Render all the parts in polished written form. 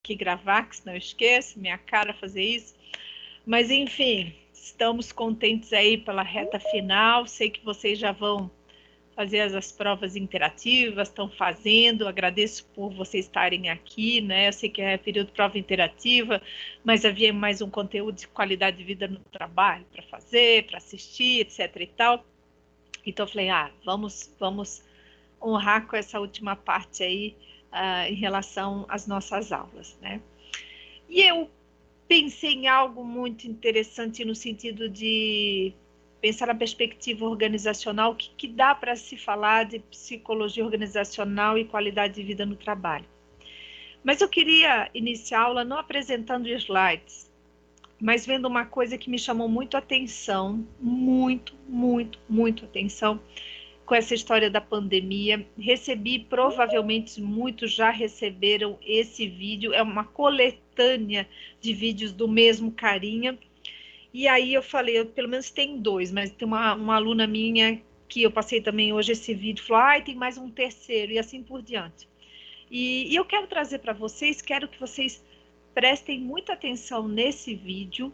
que gravar, que senão eu esqueço, minha cara fazer isso. Mas, enfim, estamos contentes aí pela reta final. Sei que vocês já vão fazer as provas interativas, estão fazendo. Agradeço por vocês estarem aqui, né? Eu sei que é período de prova interativa, mas havia mais um conteúdo de qualidade de vida no trabalho para fazer, para assistir, etc e tal. Então eu falei, vamos honrar com essa última parte aí em relação às nossas aulas, né? E eu pensei em algo muito interessante no sentido de pensar na perspectiva organizacional, o que dá para se falar de psicologia organizacional e qualidade de vida no trabalho. Mas eu queria iniciar a aula não apresentando slides, mas vendo uma coisa que me chamou muito a atenção, muito atenção, com essa história da pandemia. Recebi, provavelmente muitos já receberam esse vídeo, é uma coletânea de vídeos do mesmo carinha. E aí eu falei, pelo menos tem dois, mas tem uma aluna minha que eu passei também hoje esse vídeo, falou, tem mais um terceiro, e assim por diante. E eu quero trazer para vocês, quero que vocês prestem muita atenção nesse vídeo,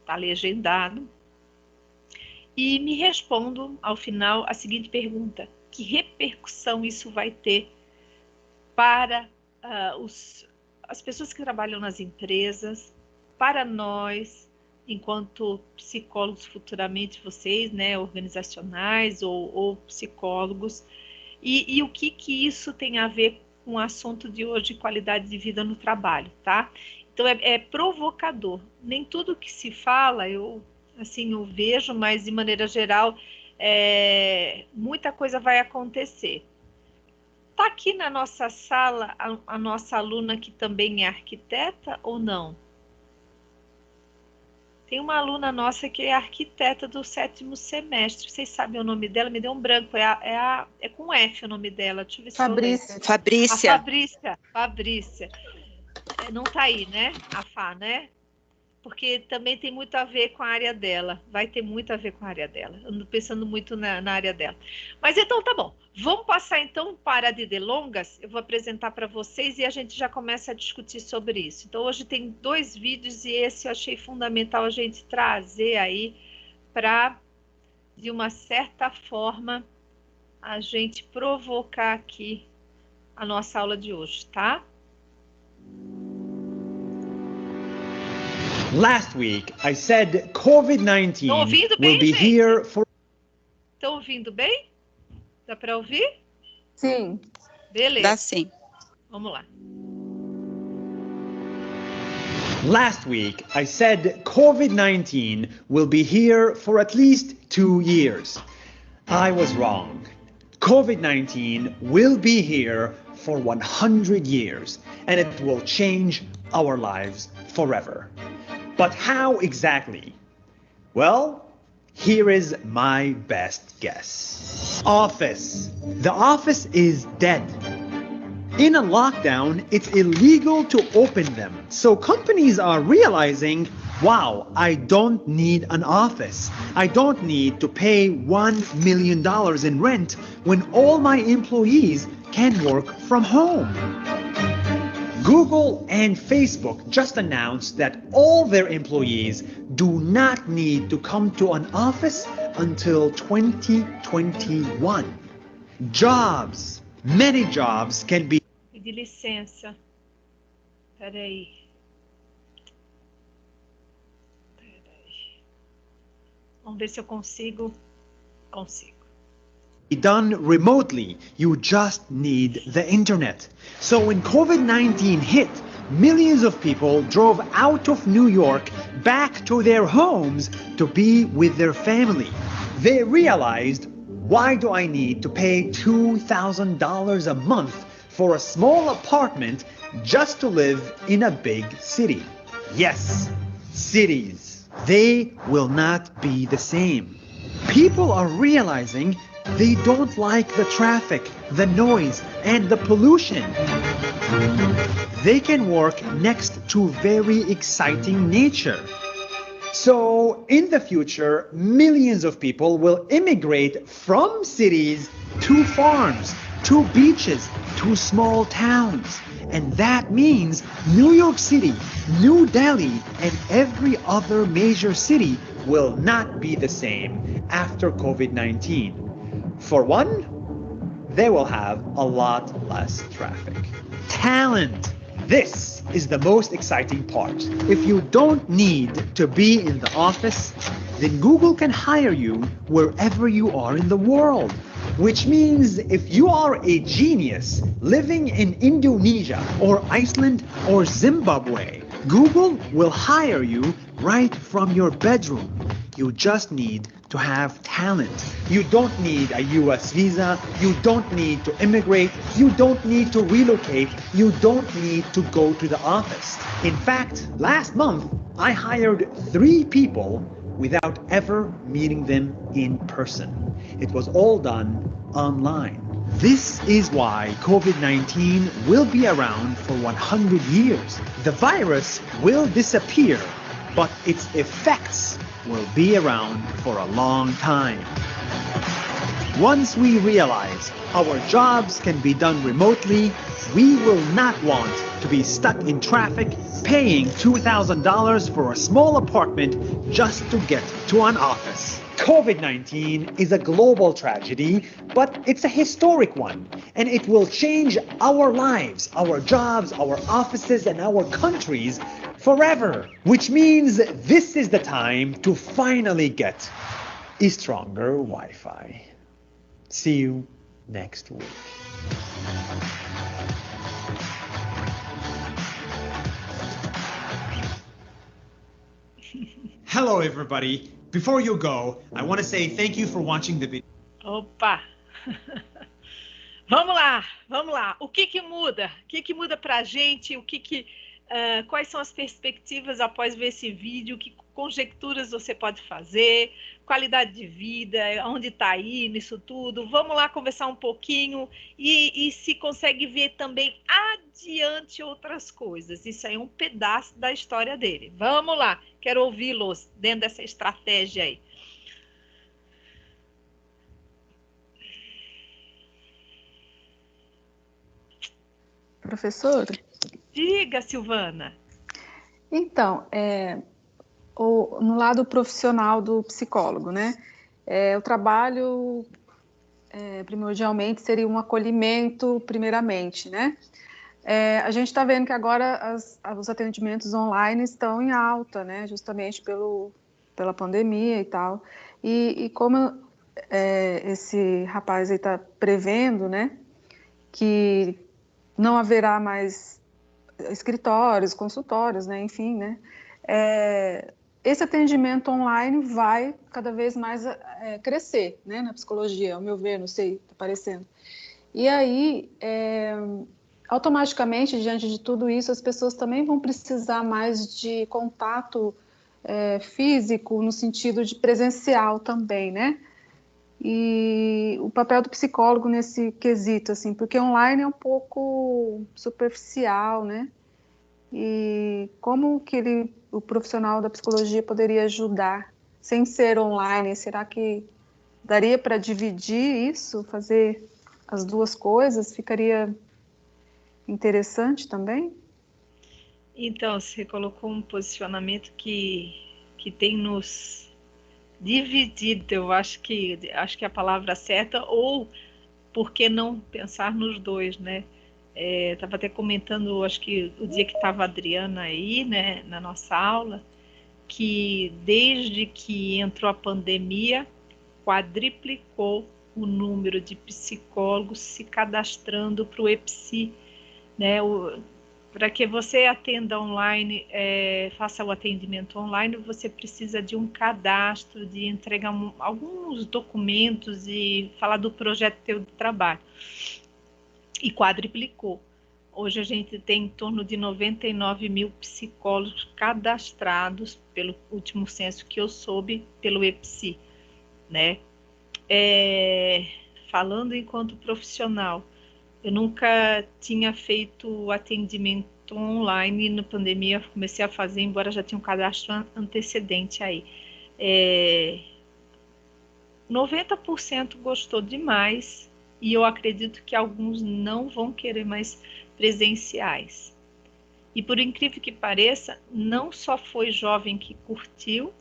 tá legendado, e me respondam ao final a seguinte pergunta: que repercussão isso vai ter para as pessoas que trabalham nas empresas, para nós, enquanto psicólogos futuramente, vocês, né, organizacionais ou psicólogos, e o que isso tem a ver com o assunto de hoje, qualidade de vida no trabalho, tá? Então é provocador. Nem tudo que se fala, eu vejo, mas de maneira geral, muita coisa vai acontecer. Está aqui na nossa sala a nossa aluna que também é arquiteta ou não? Tem uma aluna nossa que é arquiteta do 7º semestre. Vocês sabem o nome dela? Me deu um branco. É com F o nome dela. Deixa eu ver se Fabrícia. Fabrícia. Não está aí, né? A Fá, né? Porque também tem muito a ver com a área dela. Vai ter muito a ver com a área dela. Eu ando pensando muito na área dela. Mas então tá bom. Vamos passar então para de delongas. Eu vou apresentar para vocês e a gente já começa a discutir sobre isso. Então hoje tem 2 vídeos e esse eu achei fundamental a gente trazer aí para, de uma certa forma, a gente provocar aqui a nossa aula de hoje, tá? Last week, I said COVID-19 will be here for... Estão ouvindo bem? Dá para ouvir? Sim. Beleza. Dá sim. Vamos lá. Last week, I said COVID-19 will be here for at least 2 years. I was wrong. COVID-19 will be here for 100 years, and it will change our lives forever. But how exactly? Well, here is my best guess. Office. The office is dead. In a lockdown, it's illegal to open them. So companies are realizing, wow, I don't need an office. I don't need to pay $1 million in rent when all my employees can work from home. Google and Facebook just announced that all their employees do not need to come to an office until 2021. Jobs, many jobs can be... De licença. Peraí. Vamos ver se eu consigo. Consigo. Done remotely. You just need the internet. So when COVID-19 hit, millions of people drove out of New York back to their homes to be with their family. They realized, why do I need to pay $2,000 a month for a small apartment just to live in a big city? Yes, cities. They will not be the same. People are realizing they don't like the traffic, the noise, and the pollution. They can work next to very exciting nature. So, in the future, millions of people will immigrate from cities to farms, to beaches, to small towns. And that means New York City, New Delhi, and every other major city will not be the same after COVID-19. For one, they will have a lot less traffic. Talent. This is the most exciting part. If you don't need to be in the office, then Google can hire you wherever you are in the world. Which means if you are a genius living in Indonesia or Iceland or Zimbabwe, Google will hire you right from your bedroom. You just need to have talent. You don't need a US visa. You don't need to immigrate. You don't need to relocate. You don't need to go to the office. In fact, last month, I hired 3 people without ever meeting them in person. It was all done online. This is why COVID-19 will be around for 100 years. The virus will disappear, but its effects will be around for a long time. Once we realize our jobs can be done remotely, we will not want to be stuck in traffic paying $2,000 for a small apartment just to get to an office. COVID-19 is a global tragedy, but it's a historic one, and it will change our lives, our jobs, our offices, and our countries forever, which means this is the time to finally get a stronger Wi-Fi. See you next week. Hello, everybody. Before you go, I want to say thank you for watching the video. Opa! Vamos lá, vamos lá. O que que muda? O que que muda pra gente? Quais são as perspectivas após ver esse vídeo? Que conjecturas você pode fazer? Qualidade de vida? Onde está indo isso tudo? Vamos lá conversar um pouquinho e se consegue ver também adiante outras coisas. Isso aí é um pedaço da história dele. Vamos lá, quero ouvi-los dentro dessa estratégia aí. Professor? Diga, Silvana. Então, no lado profissional do psicólogo, né? O trabalho, primordialmente, seria um acolhimento, primeiramente, né? A gente está vendo que agora os atendimentos online estão em alta, né? Justamente pela pandemia e tal. E como esse rapaz aí está prevendo, né? Que não haverá mais escritórios, consultórios, né? Enfim, né? Esse atendimento online vai cada vez mais crescer, né? Na psicologia, ao meu ver, não sei, está parecendo. E aí, automaticamente, diante de tudo isso, as pessoas também vão precisar mais de contato físico, no sentido de presencial também, né? E o papel do psicólogo nesse quesito, assim, porque online é um pouco superficial, né? E como que o profissional da psicologia poderia ajudar sem ser online? Será que daria para dividir isso, fazer as duas coisas? Ficaria interessante também? Então, você colocou um posicionamento que tem nos dividido, eu acho que é a palavra certa, ou por que não pensar nos dois, né? Estava até comentando, acho que o dia que estava a Adriana aí, né, na nossa aula, que desde que entrou a pandemia, quadriplicou o número de psicólogos se cadastrando para o EPSI, né? Para que você atenda online, faça o atendimento online, você precisa de um cadastro, de entregar alguns documentos e falar do projeto teu de trabalho. E quadriplicou. Hoje a gente tem em torno de 99 mil psicólogos cadastrados, pelo último censo que eu soube, pelo EPSI, né? Falando enquanto profissional, eu nunca tinha feito atendimento online na pandemia, comecei a fazer, embora já tinha um cadastro antecedente aí. 90% gostou demais, e eu acredito que alguns não vão querer mais presenciais. E por incrível que pareça, não só foi jovem que curtiu,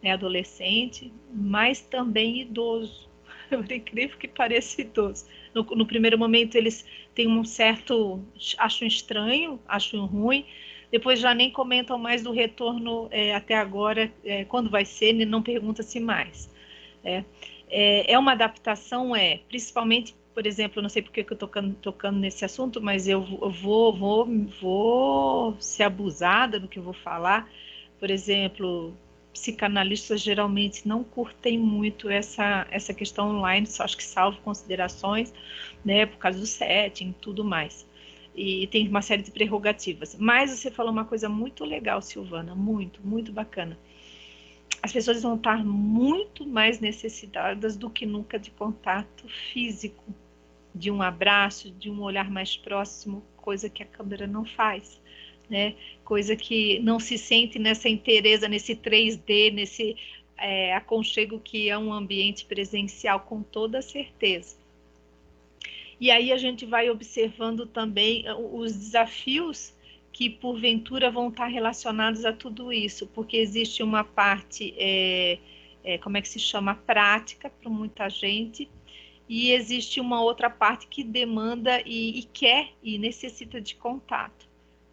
né, adolescente, mas também idoso. Por incrível que pareça, idoso. No primeiro momento eles têm um certo, acham estranho, acham ruim, depois já nem comentam mais do retorno até agora, quando vai ser, não pergunta-se mais. É uma adaptação, principalmente, por exemplo, não sei porque que eu estou tocando nesse assunto, mas eu vou ser abusada no que eu vou falar. Por exemplo, psicanalistas geralmente não curtem muito essa questão online, só acho que salvo considerações, né, por causa do setting e tudo mais. E tem uma série de prerrogativas. Mas você falou uma coisa muito legal, Silvana, muito, muito bacana. As pessoas vão estar muito mais necessitadas do que nunca de contato físico, de um abraço, de um olhar mais próximo, coisa que a câmera não faz, né? Coisa que não se sente nessa inteireza, nesse 3D, nesse aconchego que é um ambiente presencial, com toda certeza. E aí a gente vai observando também os desafios que porventura vão estar relacionados a tudo isso, porque existe uma parte, como é que se chama, prática para muita gente, e existe uma outra parte que demanda e quer e necessita de contato.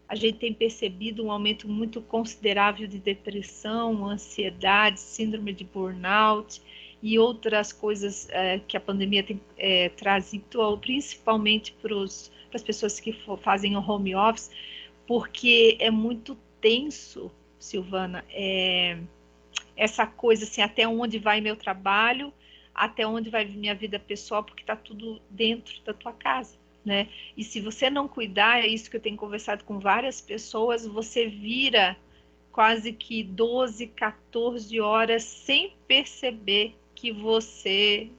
A gente tem percebido um aumento muito considerável de depressão, ansiedade, síndrome de burnout e outras coisas que a pandemia tem trazido, principalmente para as pessoas que fazem o home office, porque é muito tenso, Silvana, essa coisa assim, até onde vai meu trabalho, até onde vai minha vida pessoal, porque está tudo dentro da tua casa, né? E se você não cuidar, é isso que eu tenho conversado com várias pessoas, você vira quase que 12, 14 horas sem perceber que você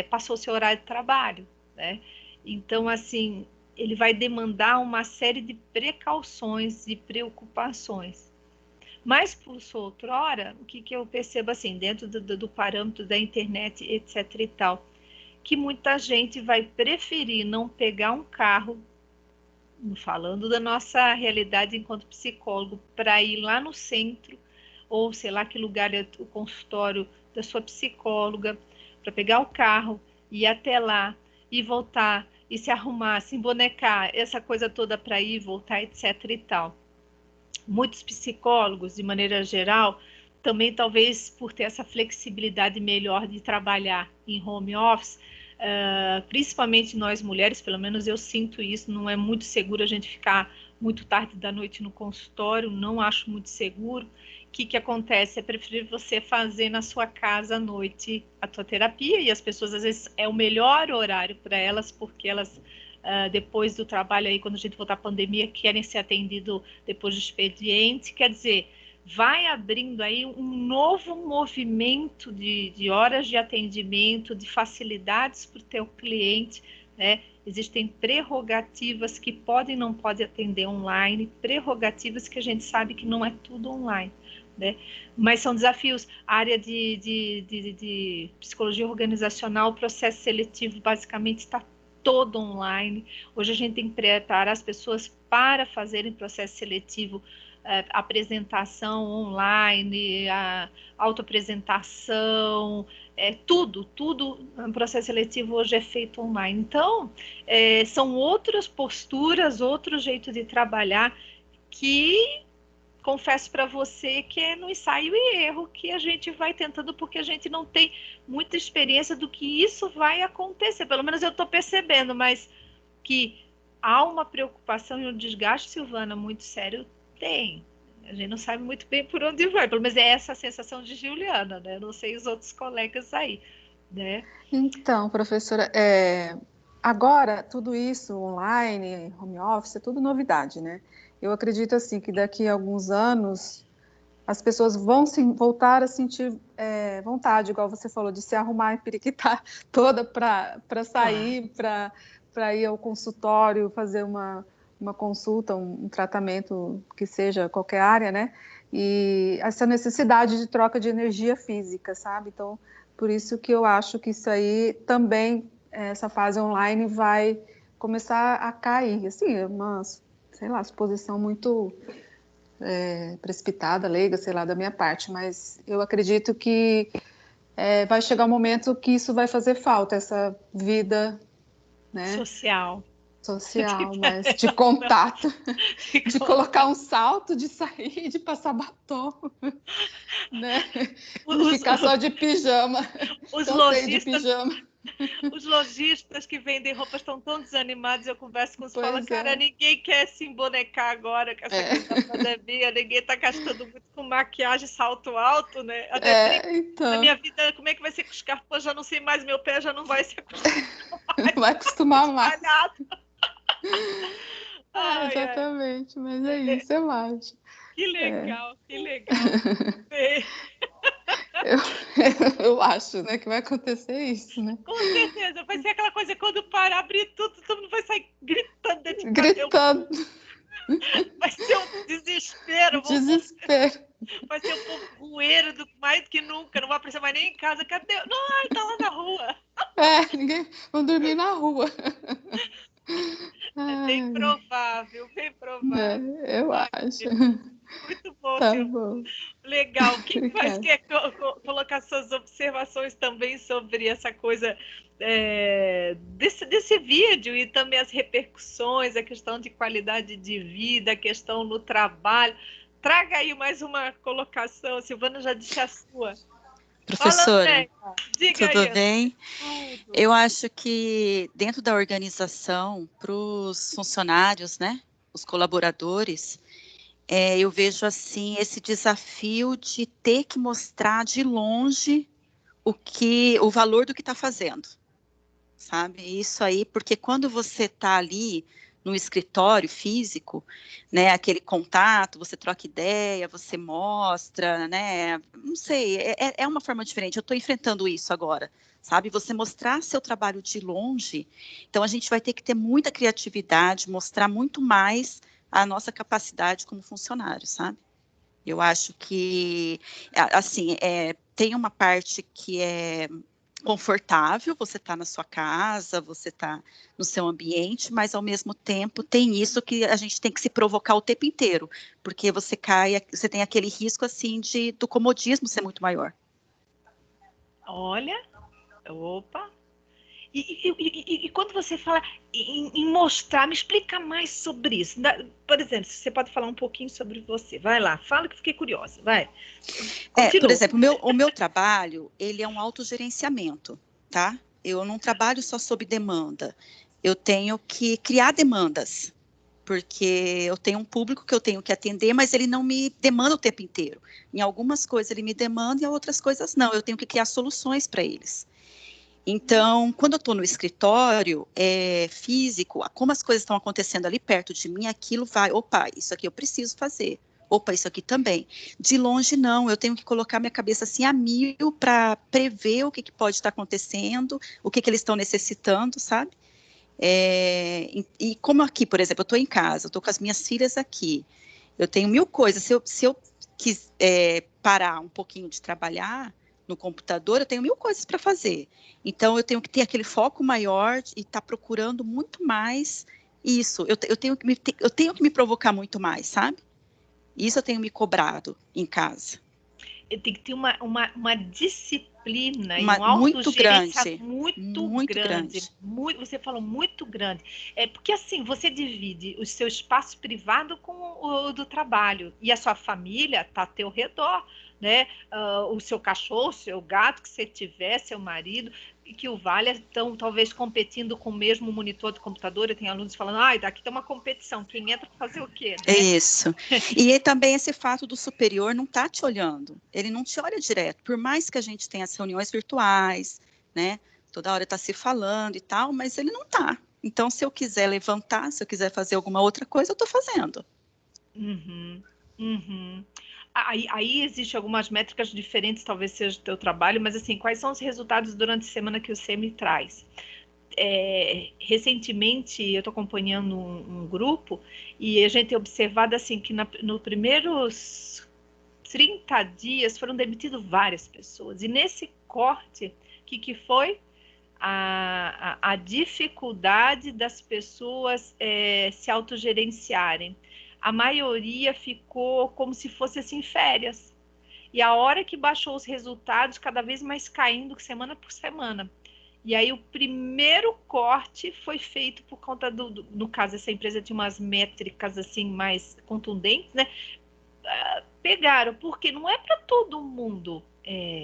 passou seu horário de trabalho, né? Então, assim, ele vai demandar uma série de precauções e preocupações. Mas, por outrora, o que eu percebo assim, dentro do parâmetro da internet, etc e tal, que muita gente vai preferir não pegar um carro, falando da nossa realidade enquanto psicólogo, para ir lá no centro, ou sei lá que lugar é o consultório da sua psicóloga, para pegar o carro, ir até lá e voltar, e se arrumar, se embonecar, essa coisa toda para ir e voltar, etc e tal. Muitos psicólogos, de maneira geral, também talvez por ter essa flexibilidade melhor de trabalhar em home office, principalmente nós mulheres, pelo menos eu sinto isso, não é muito seguro a gente ficar muito tarde da noite no consultório, não acho muito seguro. O que acontece? É preferível você fazer na sua casa à noite a tua terapia, e as pessoas às vezes é o melhor horário para elas, porque elas depois do trabalho aí, quando a gente voltar à pandemia, querem ser atendidos depois do expediente, quer dizer, vai abrindo aí um novo movimento de horas de atendimento, de facilidades para o teu cliente, né? Existem prerrogativas que podem e não podem atender online, prerrogativas que a gente sabe que não é tudo online, né? Mas são desafios. A área de psicologia organizacional, o processo seletivo basicamente está todo online. Hoje a gente tem que preparar as pessoas para fazerem processo seletivo, apresentação online, a autoapresentação, tudo, o processo seletivo hoje é feito online. Então, são outras posturas, outro jeito de trabalhar que confesso para você que é no ensaio e erro que a gente vai tentando, porque a gente não tem muita experiência do que isso vai acontecer. Pelo menos eu estou percebendo, mas que há uma preocupação e um desgaste, Silvana, muito sério, tem. A gente não sabe muito bem por onde vai, pelo menos é essa a sensação de Juliana, né? Não sei os outros colegas aí, né? Então, professora, agora tudo isso online, home office, é tudo novidade, né? Eu acredito assim que daqui a alguns anos as pessoas vão voltar a sentir vontade, igual você falou, de se arrumar e periquitar toda para sair, para ir ao consultório, fazer uma consulta, um tratamento que seja qualquer área, né? E essa necessidade de troca de energia física, sabe? Então, por isso que eu acho que isso aí também, essa fase online vai começar a cair. Assim, é uma, sei lá, suposição muito precipitada, leiga, sei lá, da minha parte, mas eu acredito que vai chegar um momento que isso vai fazer falta, essa vida, né, social, mas de contato, de contato. colocar um salto, de sair, de passar batom, né, de ficar só de pijama, cansei de pijama. Os lojistas que vendem roupas estão tão desanimados, eu converso com eles e falo, cara, é. ninguém quer se embonecar agora com essa coisa da pandemia, ninguém está gastando muito com maquiagem, salto alto, né? Até então... na minha vida, como é que vai ser com os carpões? Já não sei mais, meu pé já não vai se acostumar mais. Não vai acostumar mais. Exatamente, mas é isso, eu acho. Que legal, que legal. Eu acho, né, que vai acontecer isso, né? Com certeza, vai ser aquela coisa, quando parar, abrir tudo, todo mundo vai sair gritando dentro de gritando. Vai ser um desespero. Desespero. Vai ser um povoeiro mais do que nunca, não vai aparecer mais nem em casa. Cadê? Não, tá lá na rua. Ninguém vão dormir na rua. É bem provável, bem provável. Eu acho. Muito bom, Tá Silvia. bom. Legal. Quem mais quer colocar suas observações também sobre essa coisa desse vídeo e também as repercussões, a questão de qualidade de vida, a questão no trabalho? Traga aí mais uma colocação. A Silvana já disse a sua. Professora, tudo bem? Tudo. Eu acho que dentro da organização, para os funcionários, né, os colaboradores, eu vejo assim esse desafio de ter que mostrar de longe o valor do que está fazendo, sabe? Isso aí, porque quando você está ali no escritório físico, né, aquele contato, você troca ideia, você mostra, né, não sei, é uma forma diferente, eu estou enfrentando isso agora, sabe, você mostrar seu trabalho de longe, então a gente vai ter que ter muita criatividade, mostrar muito mais a nossa capacidade como funcionário, sabe? Eu acho que, assim, tem uma parte que é confortável, você está na sua casa, você está no seu ambiente, mas ao mesmo tempo tem isso que a gente tem que se provocar o tempo inteiro, porque você tem aquele risco assim do comodismo ser muito maior. Olha, opa. E quando você fala em mostrar, me explica mais sobre isso. Por exemplo, você pode falar um pouquinho sobre você. Vai lá, fala que fiquei curiosa. Vai. Por exemplo, o meu trabalho, ele é um autogerenciamento, tá? Eu não trabalho só sob demanda. Eu tenho que criar demandas, porque eu tenho um público que eu tenho que atender, mas ele não me demanda o tempo inteiro. Em algumas coisas ele me demanda e em outras coisas não. Eu tenho que criar soluções para eles. Então, quando eu estou no escritório físico, como as coisas estão acontecendo ali perto de mim, aquilo vai, opa, isso aqui eu preciso fazer. Opa, isso aqui também. De longe, não, eu tenho que colocar minha cabeça assim a mil para prever o que pode estar acontecendo, o que eles estão necessitando, sabe? E como aqui, por exemplo, eu estou em casa, eu estou com as minhas filhas aqui, eu tenho mil coisas, se eu quiser parar um pouquinho de trabalhar no computador, eu tenho mil coisas para fazer. Então, eu tenho que ter aquele foco maior e estar procurando muito mais isso. Eu tenho que me provocar muito mais, sabe? Isso eu tenho me cobrado em casa. Tem que ter uma disciplina e um muito grande. Muito grande. Você falou muito grande. Porque assim, você divide o seu espaço privado com o do trabalho. E a sua família está ao teu redor, né? O seu cachorro, o seu gato que você tiver, seu marido, que o valha, estão talvez competindo com o mesmo monitor do computador, e tem alunos falando, daqui tem uma competição, quem entra para fazer o quê? Né? Isso. E também esse fato do superior não estar te olhando, ele não te olha direto, por mais que a gente tenha as reuniões virtuais, né, toda hora está se falando e tal, mas ele não está. Então, se eu quiser levantar, se eu quiser fazer alguma outra coisa, eu estou fazendo. Aí existem algumas métricas diferentes, talvez seja o teu trabalho, mas assim, quais são os resultados durante a semana que você me traz? Recentemente, eu estou acompanhando um grupo e a gente tem observado assim, que nos primeiros 30 dias foram demitidas várias pessoas. E nesse corte, o que foi? a dificuldade das pessoas se autogerenciarem. A maioria ficou como se fosse assim, férias. E a hora que baixou os resultados, cada vez mais caindo semana por semana. E aí o primeiro corte foi feito por conta no caso, essa empresa tinha umas métricas assim mais contundentes, né? Pegaram, porque não é para todo mundo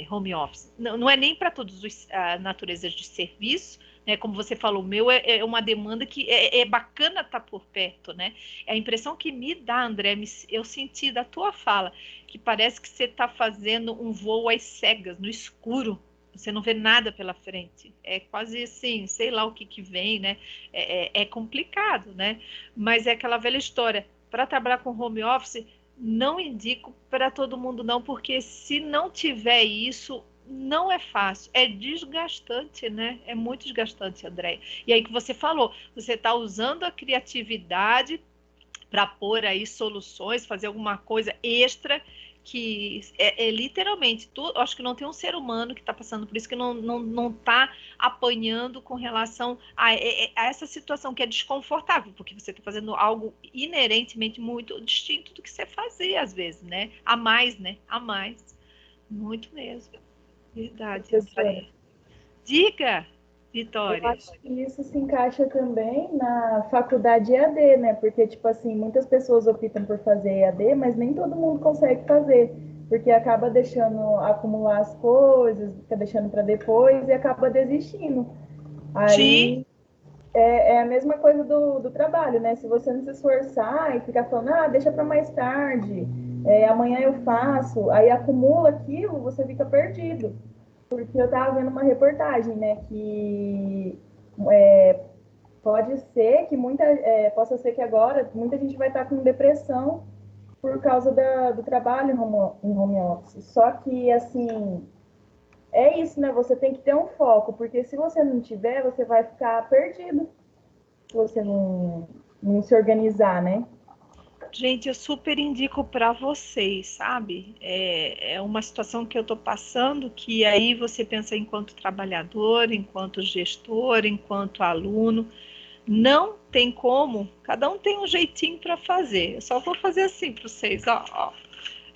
home office, não é nem para todas as naturezas de serviço, né? Como você falou, o meu é uma demanda que é bacana estar por perto, né? A impressão que me dá, André, eu senti da tua fala, que parece que você está fazendo um voo às cegas, no escuro. Você não vê nada pela frente. É quase assim, sei lá o que vem, né? É complicado, né? Mas é aquela velha história. Para trabalhar com home office, não indico para todo mundo não, porque se não tiver isso, não é fácil. É desgastante, né? É muito desgastante, André. E aí que você falou, você está usando a criatividade para pôr aí soluções, fazer alguma coisa extra que literalmente, acho que não tem um ser humano que está passando por isso, que não está apanhando com relação a essa situação que é desconfortável, porque você está fazendo algo inerentemente muito distinto do que você fazia às vezes, né? A mais, né? A mais. Muito mesmo. Verdade, André. Diga, Vitória. Eu acho que isso se encaixa também na faculdade EAD, né? Porque, tipo assim, muitas pessoas optam por fazer EAD, mas nem todo mundo consegue fazer, porque acaba deixando acumular as coisas, fica deixando para depois e acaba desistindo. Aí Sim. é a mesma coisa do trabalho, né? Se você não se esforçar e ficar falando, deixa para mais tarde, amanhã eu faço, aí acumula aquilo, você fica perdido. Porque eu estava vendo uma reportagem, né, que pode ser que possa ser que agora muita gente vai estar com depressão por causa do trabalho em home office. Só que, assim, é isso, né? Você tem que ter um foco, porque se você não tiver, você vai ficar perdido se você não se organizar, né? Gente, eu super indico para vocês, sabe? É uma situação que eu estou passando que aí você pensa enquanto trabalhador, enquanto gestor, enquanto aluno. Não tem como, cada um tem um jeitinho para fazer. Eu só vou fazer assim para vocês,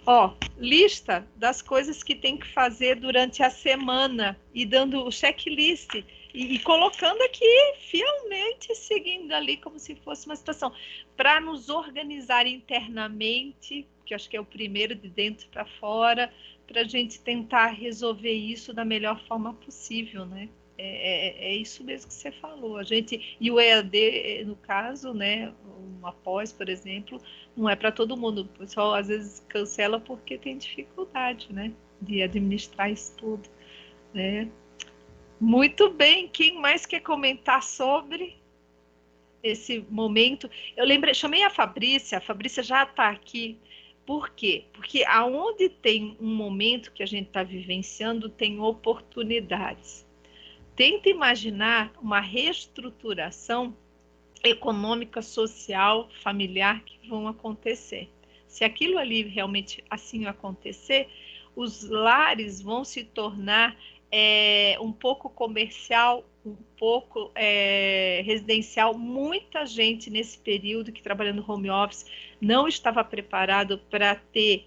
ó, lista das coisas que tem que fazer durante a semana e dando o checklist e colocando aqui fielmente, seguindo ali como se fosse uma situação para nos organizar internamente, que eu acho que é o primeiro de dentro para fora, para a gente tentar resolver isso da melhor forma possível, né? É isso mesmo que você falou. A gente, e o EAD, no caso, né, uma pós, por exemplo, não é para todo mundo. O pessoal às vezes cancela porque tem dificuldade, né, de administrar isso tudo, né? Muito bem. Quem mais quer comentar sobre esse momento? Eu lembrei, chamei a Fabrícia já está aqui. Por quê? Porque aonde tem um momento que a gente está vivenciando, tem oportunidades. Tenta imaginar uma reestruturação econômica, social, familiar que vão acontecer. Se aquilo ali realmente assim acontecer, os lares vão se tornar um pouco comercial, um pouco residencial. Muita gente nesse período que trabalhando home office não estava preparado para ter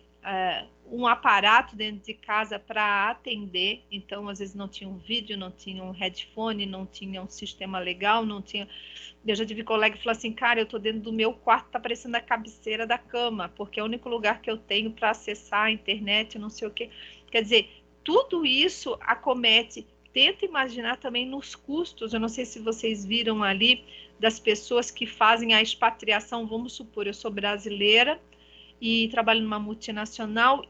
um aparato dentro de casa para atender, então às vezes não tinha um vídeo, não tinha um headphone, não tinha um sistema legal, não tinha. Eu já tive colega que falou assim, cara, eu tô dentro do meu quarto, tá parecendo a cabeceira da cama, porque é o único lugar que eu tenho para acessar a internet, não sei o quê. Quer dizer, tudo isso acomete. Tenta imaginar também nos custos, eu não sei se vocês viram ali, das pessoas que fazem a expatriação, vamos supor, eu sou brasileira, e trabalho numa multinacional,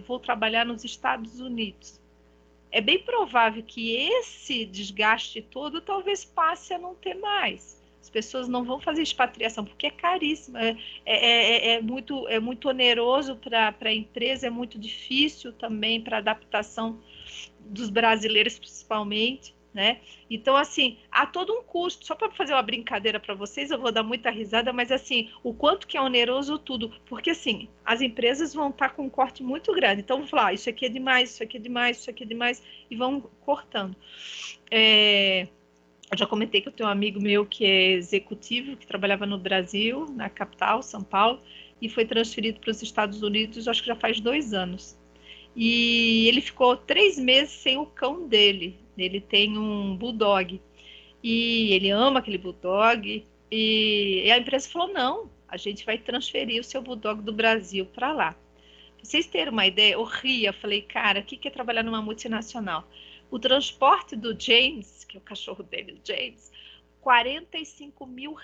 vou trabalhar nos Estados Unidos. É bem provável que esse desgaste todo talvez passe a não ter mais. As pessoas não vão fazer expatriação, porque é caríssimo, é muito oneroso para a empresa, é muito difícil também para a adaptação dos brasileiros, principalmente. né? Então, assim, há todo um custo. Só para fazer uma brincadeira para vocês, eu vou dar muita risada, mas assim, o quanto que é oneroso tudo. Porque, assim, as empresas vão estar com um corte muito grande. Então, vão falar, isso aqui é demais, isso aqui é demais, isso aqui é demais, e vão cortando. Eu já comentei que eu tenho um amigo meu que é executivo, que trabalhava no Brasil, na capital, São Paulo, e foi transferido para os Estados Unidos, acho que já faz 2 anos. E ele ficou 3 meses sem o cão dele. Ele tem um bulldog. E ele ama aquele bulldog. E a empresa falou: não, a gente vai transferir o seu bulldog do Brasil para lá. Pra vocês terem uma ideia, eu ria, eu falei, cara, o que é trabalhar numa multinacional? O transporte do James, que é o cachorro dele, o James, R$45 mil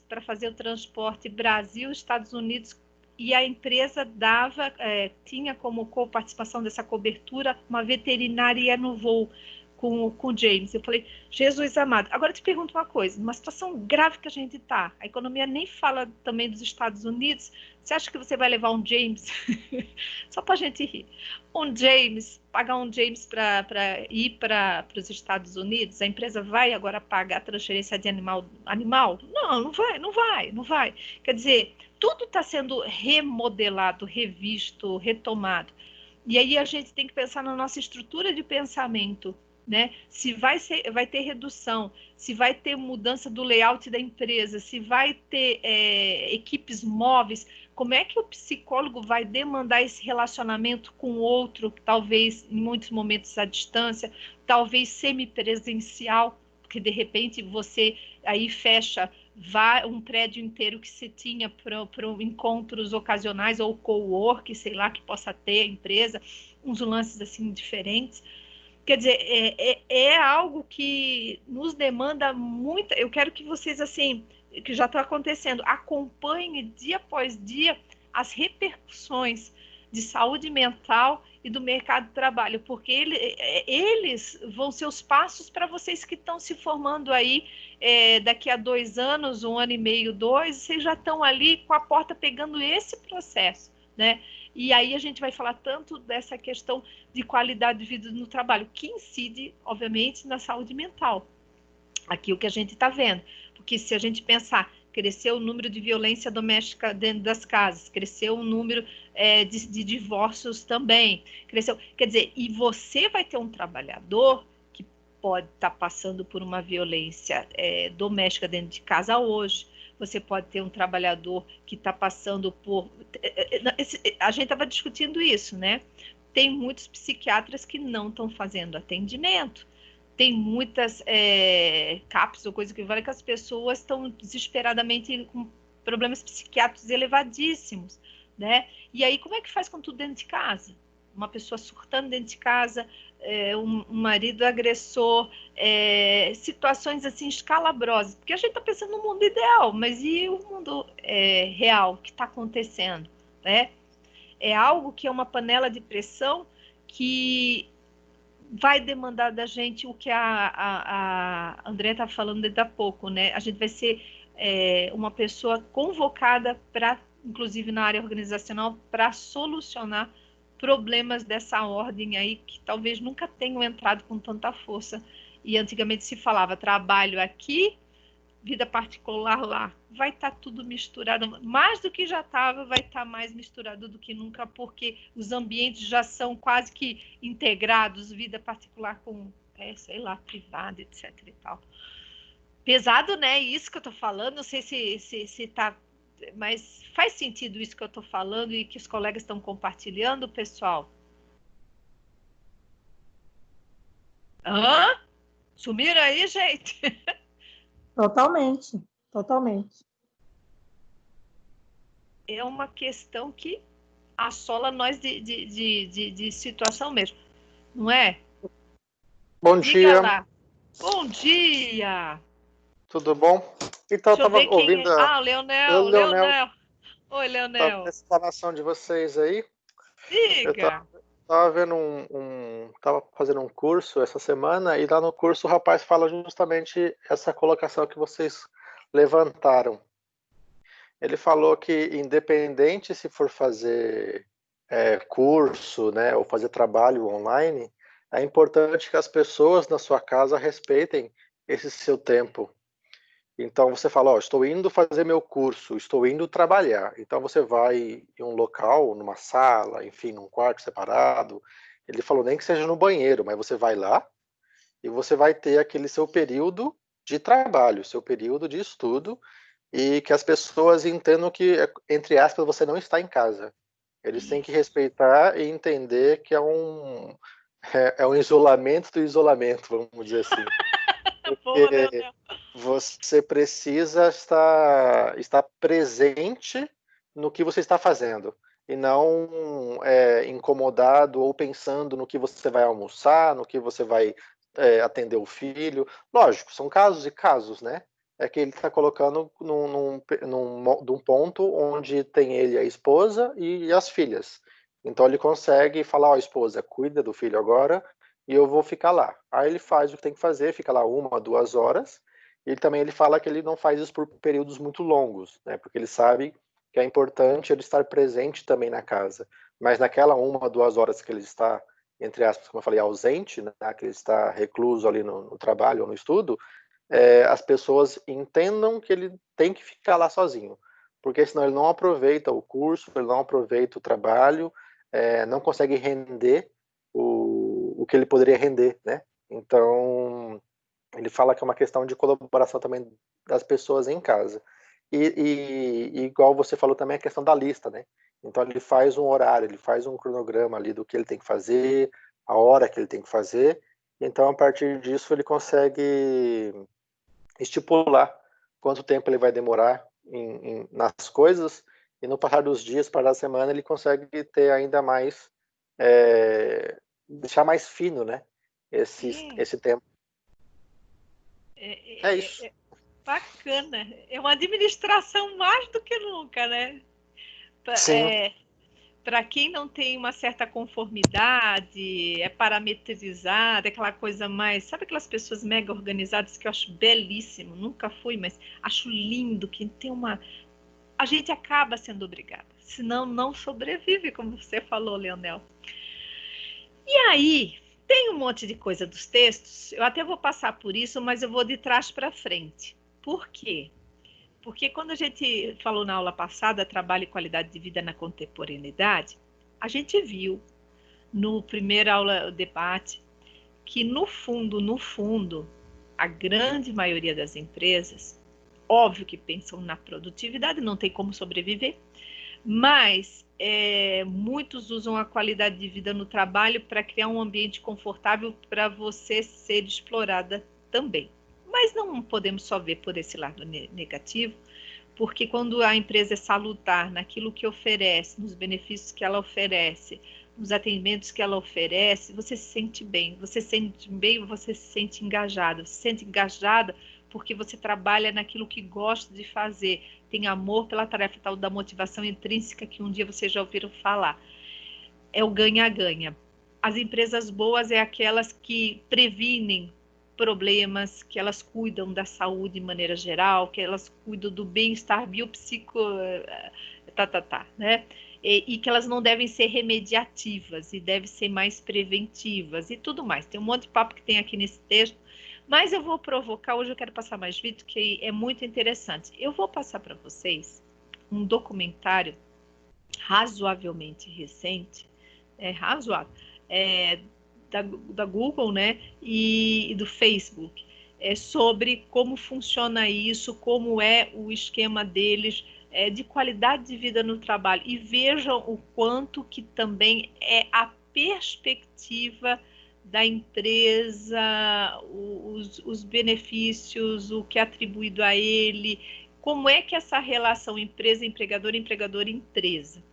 para fazer o transporte Brasil, Estados Unidos, e a empresa dava, tinha como coparticipação dessa cobertura uma veterinária no voo com o James. Eu falei, Jesus amado. Agora eu te pergunto uma coisa, numa situação grave que a gente está, a economia nem fala também dos Estados Unidos, você acha que você vai levar um James? Só para a gente rir. Um James, pagar um James para ir para os Estados Unidos, a empresa vai agora pagar a transferência de animal? Não, não vai. Quer dizer, tudo está sendo remodelado, revisto, retomado. E aí a gente tem que pensar na nossa estrutura de pensamento, né? Se vai ter redução, se vai ter mudança do layout da empresa, se vai ter equipes móveis, como é que o psicólogo vai demandar esse relacionamento com o outro, talvez em muitos momentos à distância, talvez semipresencial, porque de repente você aí fecha um prédio inteiro que você tinha para encontros ocasionais ou co-work, sei lá, que possa ter a empresa, uns lances assim diferentes. Quer dizer, é algo que nos demanda muita. Eu quero que vocês, assim, que já está acontecendo, acompanhem dia após dia as repercussões de saúde mental e do mercado de trabalho, porque eles vão ser os passos para vocês que estão se formando aí daqui a 2 anos, 1 ano e meio, 2, vocês já estão ali com a porta pegando esse processo, né? E aí a gente vai falar tanto dessa questão de qualidade de vida no trabalho, que incide, obviamente, na saúde mental. Aqui o que a gente está vendo. Porque se a gente pensar, cresceu o número de violência doméstica dentro das casas, cresceu o número de divórcios também, cresceu. Quer dizer, e você vai ter um trabalhador que pode estar passando por uma violência doméstica dentro de casa hoje. Você pode ter um trabalhador que está passando por... A gente estava discutindo isso, né? Tem muitos psiquiatras que não estão fazendo atendimento. Tem muitas CAPs ou coisa que vale que as pessoas estão desesperadamente com problemas psiquiátricos elevadíssimos, né? E aí, como é que faz com tudo dentro de casa? Uma pessoa surtando dentro de casa, um marido agressor, situações assim escalabrosas, porque a gente está pensando no mundo ideal, mas e o mundo real, o que está acontecendo, né? É algo que é uma panela de pressão que vai demandar da gente o que a André está falando daqui a pouco, né? A gente vai ser uma pessoa convocada para, inclusive na área organizacional, para solucionar problemas dessa ordem aí que talvez nunca tenham entrado com tanta força. E antigamente se falava trabalho aqui, vida particular lá. Vai estar tudo misturado, mais do que já estava, vai estar mais misturado do que nunca, porque os ambientes já são quase que integrados, vida particular com, sei lá, privada, etc. e tal. Pesado, né? Isso que eu estou falando, não sei se está... Mas faz sentido isso que eu estou falando e que os colegas estão compartilhando, pessoal? Hã? Sumiram aí, gente? Totalmente, totalmente. É uma questão que assola nós de situação mesmo, não é? Bom Diga dia. lá. Bom dia. Tudo bom? Então, eu estava ouvindo o Leonel. Oi, Leonel. a explanação de vocês aí. Diga. Eu estava vendo estava fazendo um curso essa semana, e lá no curso o rapaz fala justamente essa colocação que vocês levantaram. Ele falou que, independente se for fazer curso, né, ou fazer trabalho online, é importante que as pessoas na sua casa respeitem esse seu tempo. Então você fala, ó, estou indo fazer meu curso, estou indo trabalhar. Então você vai em um local, numa sala, enfim, num quarto separado. Ele falou nem que seja no banheiro, mas você vai lá e você vai ter aquele seu período de trabalho, seu período de estudo, e que as pessoas entendam que, entre aspas, você não está em casa. Eles têm que respeitar e entender que é um isolamento do isolamento, vamos dizer assim. Porque você precisa estar presente no que você está fazendo e não incomodado ou pensando no que você vai almoçar, no que você vai atender o filho. Lógico, são casos e casos, né? É que ele está colocando num ponto onde tem ele, a esposa e as filhas. Então ele consegue falar, ó, esposa, cuida do filho agora, e eu vou ficar lá. Aí ele faz o que tem que fazer, fica lá 1, 2 horas. E ele fala que ele não faz isso por períodos muito longos, né? Porque ele sabe que é importante ele estar presente também na casa. Mas naquela 1, 2 horas que ele está, entre aspas, como eu falei, ausente, né? Que ele está recluso ali no trabalho ou no estudo, as pessoas entendam que ele tem que ficar lá sozinho. Porque senão ele não aproveita o curso, ele não aproveita o trabalho, não consegue render o que ele poderia render, né? Então, ele fala que é uma questão de colaboração também das pessoas em casa. E igual você falou também, a questão da lista, né? Então, ele faz um horário, ele faz um cronograma ali do que ele tem que fazer, a hora que ele tem que fazer. Então, a partir disso, ele consegue estipular quanto tempo ele vai demorar nas coisas, e no passar dos dias, para a semana, ele consegue ter ainda mais deixar mais fino, né? Esse tempo. É isso. Bacana. É uma administração mais do que nunca, né? Sim. Para quem não tem uma certa conformidade, é parametrizada, aquela coisa mais... Sabe aquelas pessoas mega organizadas que eu acho belíssimo? Nunca fui, mas acho lindo que tem uma... A gente acaba sendo obrigada, senão não sobrevive, como você falou, Leonel. E aí, tem um monte de coisa dos textos, eu até vou passar por isso, mas eu vou de trás para frente. Por quê? Porque quando a gente falou na aula passada, trabalho e qualidade de vida na contemporaneidade, a gente viu no primeiro aula debate que no fundo, a grande maioria das empresas, óbvio que pensam na produtividade, não tem como sobreviver, mas muitos usam a qualidade de vida no trabalho para criar um ambiente confortável para você ser explorada também. Mas não podemos só ver por esse lado negativo, porque quando a empresa é salutar naquilo que oferece, nos benefícios que ela oferece, nos atendimentos que ela oferece, você se sente bem. Você se sente bem, você se sente engajada. Você se sente engajada porque você trabalha naquilo que gosta de fazer. Tem amor pela tarefa, tal da motivação intrínseca que um dia vocês já ouviram falar. É o ganha-ganha. As empresas boas é aquelas que previnem problemas, que elas cuidam da saúde de maneira geral, que elas cuidam do bem-estar biopsico, né? E que elas não devem ser remediativas e devem ser mais preventivas e tudo mais. Tem um monte de papo que tem aqui nesse texto, mas eu vou provocar, hoje eu quero passar mais vídeo, que é muito interessante. Eu vou passar para vocês um documentário razoavelmente recente, razoável, da Google, né, e do Facebook, sobre como funciona isso, como é o esquema deles, de qualidade de vida no trabalho. E vejam o quanto que também é a perspectiva da empresa, os benefícios, o que é atribuído a ele, como é que essa relação empresa-empregador, empregador-empresa,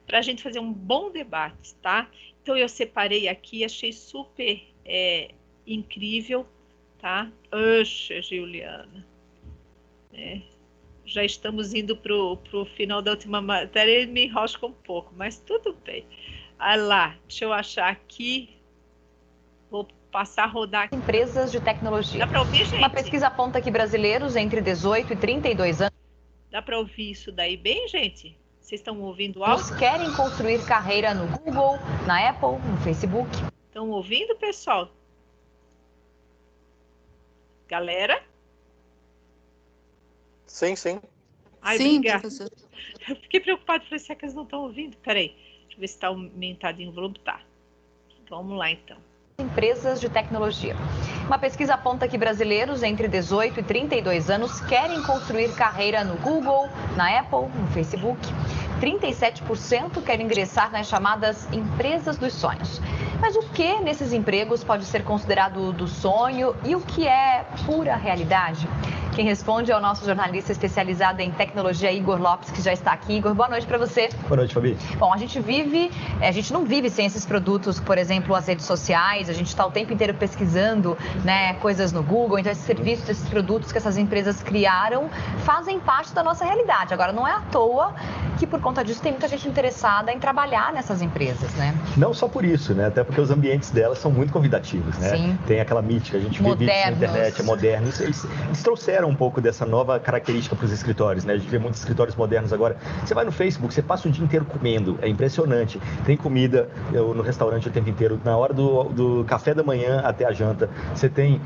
para a gente fazer um bom debate, tá? Então, eu separei aqui, achei super incrível, tá? Oxa, Juliana. Já estamos indo para o final da última matéria, ele me enrosca um pouco, mas tudo bem. Olha lá, deixa eu achar aqui. Vou passar a rodar aqui. Empresas de tecnologia. Dá para ouvir, gente? Uma pesquisa aponta que brasileiros entre 18 e 32 anos... Dá para ouvir isso daí bem, gente? Vocês estão ouvindo algo? Querem construir carreira no Google, na Apple, no Facebook. Estão ouvindo, pessoal? Galera? Sim, sim. Ai, Sim, obrigada. professor. Eu fiquei preocupada, falei, será que eles não estão ouvindo? Peraí, deixa eu ver se está aumentadinho o volume. Tá. Vamos lá, então. Empresas de tecnologia. Uma pesquisa aponta que brasileiros entre 18 e 32 anos querem construir carreira no Google, na Apple, no Facebook. 37% querem ingressar nas chamadas empresas dos sonhos. Mas o que nesses empregos pode ser considerado do sonho e o que é pura realidade? Quem responde é o nosso jornalista especializado em tecnologia, Igor Lopes, que já está aqui. Igor, boa noite para você. Boa noite, Fabi. Bom, a gente não vive sem esses produtos, por exemplo, as redes sociais, a gente está o tempo inteiro pesquisando, né, coisas no Google, então esses serviços, esses produtos que essas empresas criaram fazem parte da nossa realidade. Agora, não é à toa que por conta disso tem muita gente interessada em trabalhar nessas empresas, né? Não só por isso, né? Até porque os ambientes delas são muito convidativos, né? Sim. Tem aquela mítica, a gente vê vídeos na internet, é moderno. Eles trouxeram um pouco dessa nova característica para os escritórios, né? A gente vê muitos escritórios modernos agora. Você vai no Facebook, você passa o dia inteiro comendo, é impressionante. Tem comida no restaurante o tempo inteiro, na hora do café da manhã até a janta. Você tem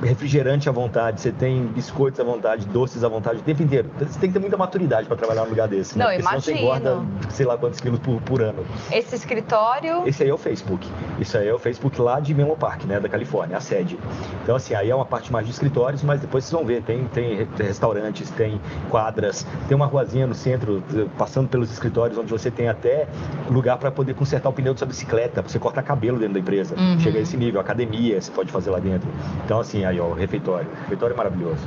refrigerante à vontade, você tem biscoitos à vontade, doces à vontade o tempo inteiro. Você tem que ter muita maturidade para trabalhar num lugar desse, né? Não, Porque senão você engorda, sei lá quantos quilos por ano. Esse escritório... Esse aí é o Facebook. Isso aí é o Facebook lá de Menlo Park, né, da Califórnia, a sede. Então, assim, aí é uma parte mais de escritórios, mas depois vocês vão ver, tem restaurantes, tem quadras, tem uma ruazinha no centro, passando pelos escritórios, onde você tem até lugar para poder consertar o pneu da sua bicicleta, para você cortar cabelo dentro da empresa. Chega a esse nível, academia, você pode fazer lá dentro. Então, assim, aí, ó, o refeitório é maravilhoso.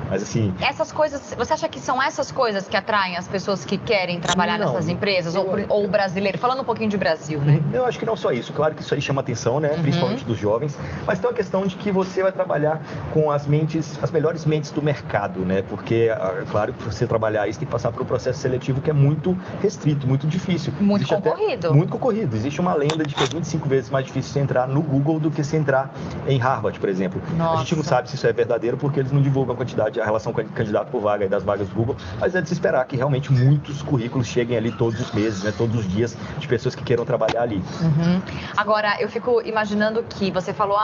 Mas assim... Essas coisas, você acha que são essas coisas que atraem as pessoas que querem trabalhar nessas empresas? Ou o brasileiro? Falando um pouquinho de Brasil, né? Eu acho que não só isso. Claro que isso aí chama atenção, né? Principalmente dos jovens. Mas tem uma questão de que você vai trabalhar com as melhores mentes do mercado, né? Porque, claro que você trabalhar isso tem que passar por um processo seletivo que é muito restrito, muito difícil. Muito concorrido. Muito concorrido. Existe uma lenda de que é 25 vezes mais difícil você entrar no Google do que você entrar em Harvard, por exemplo. Nossa. A gente não sabe se isso é verdadeiro porque eles não divulgam a relação com o candidato por vaga e das vagas do Google, mas é de se esperar que realmente muitos currículos cheguem ali todos os meses, né, todos os dias, de pessoas que queiram trabalhar ali. Agora, eu fico imaginando que você falou,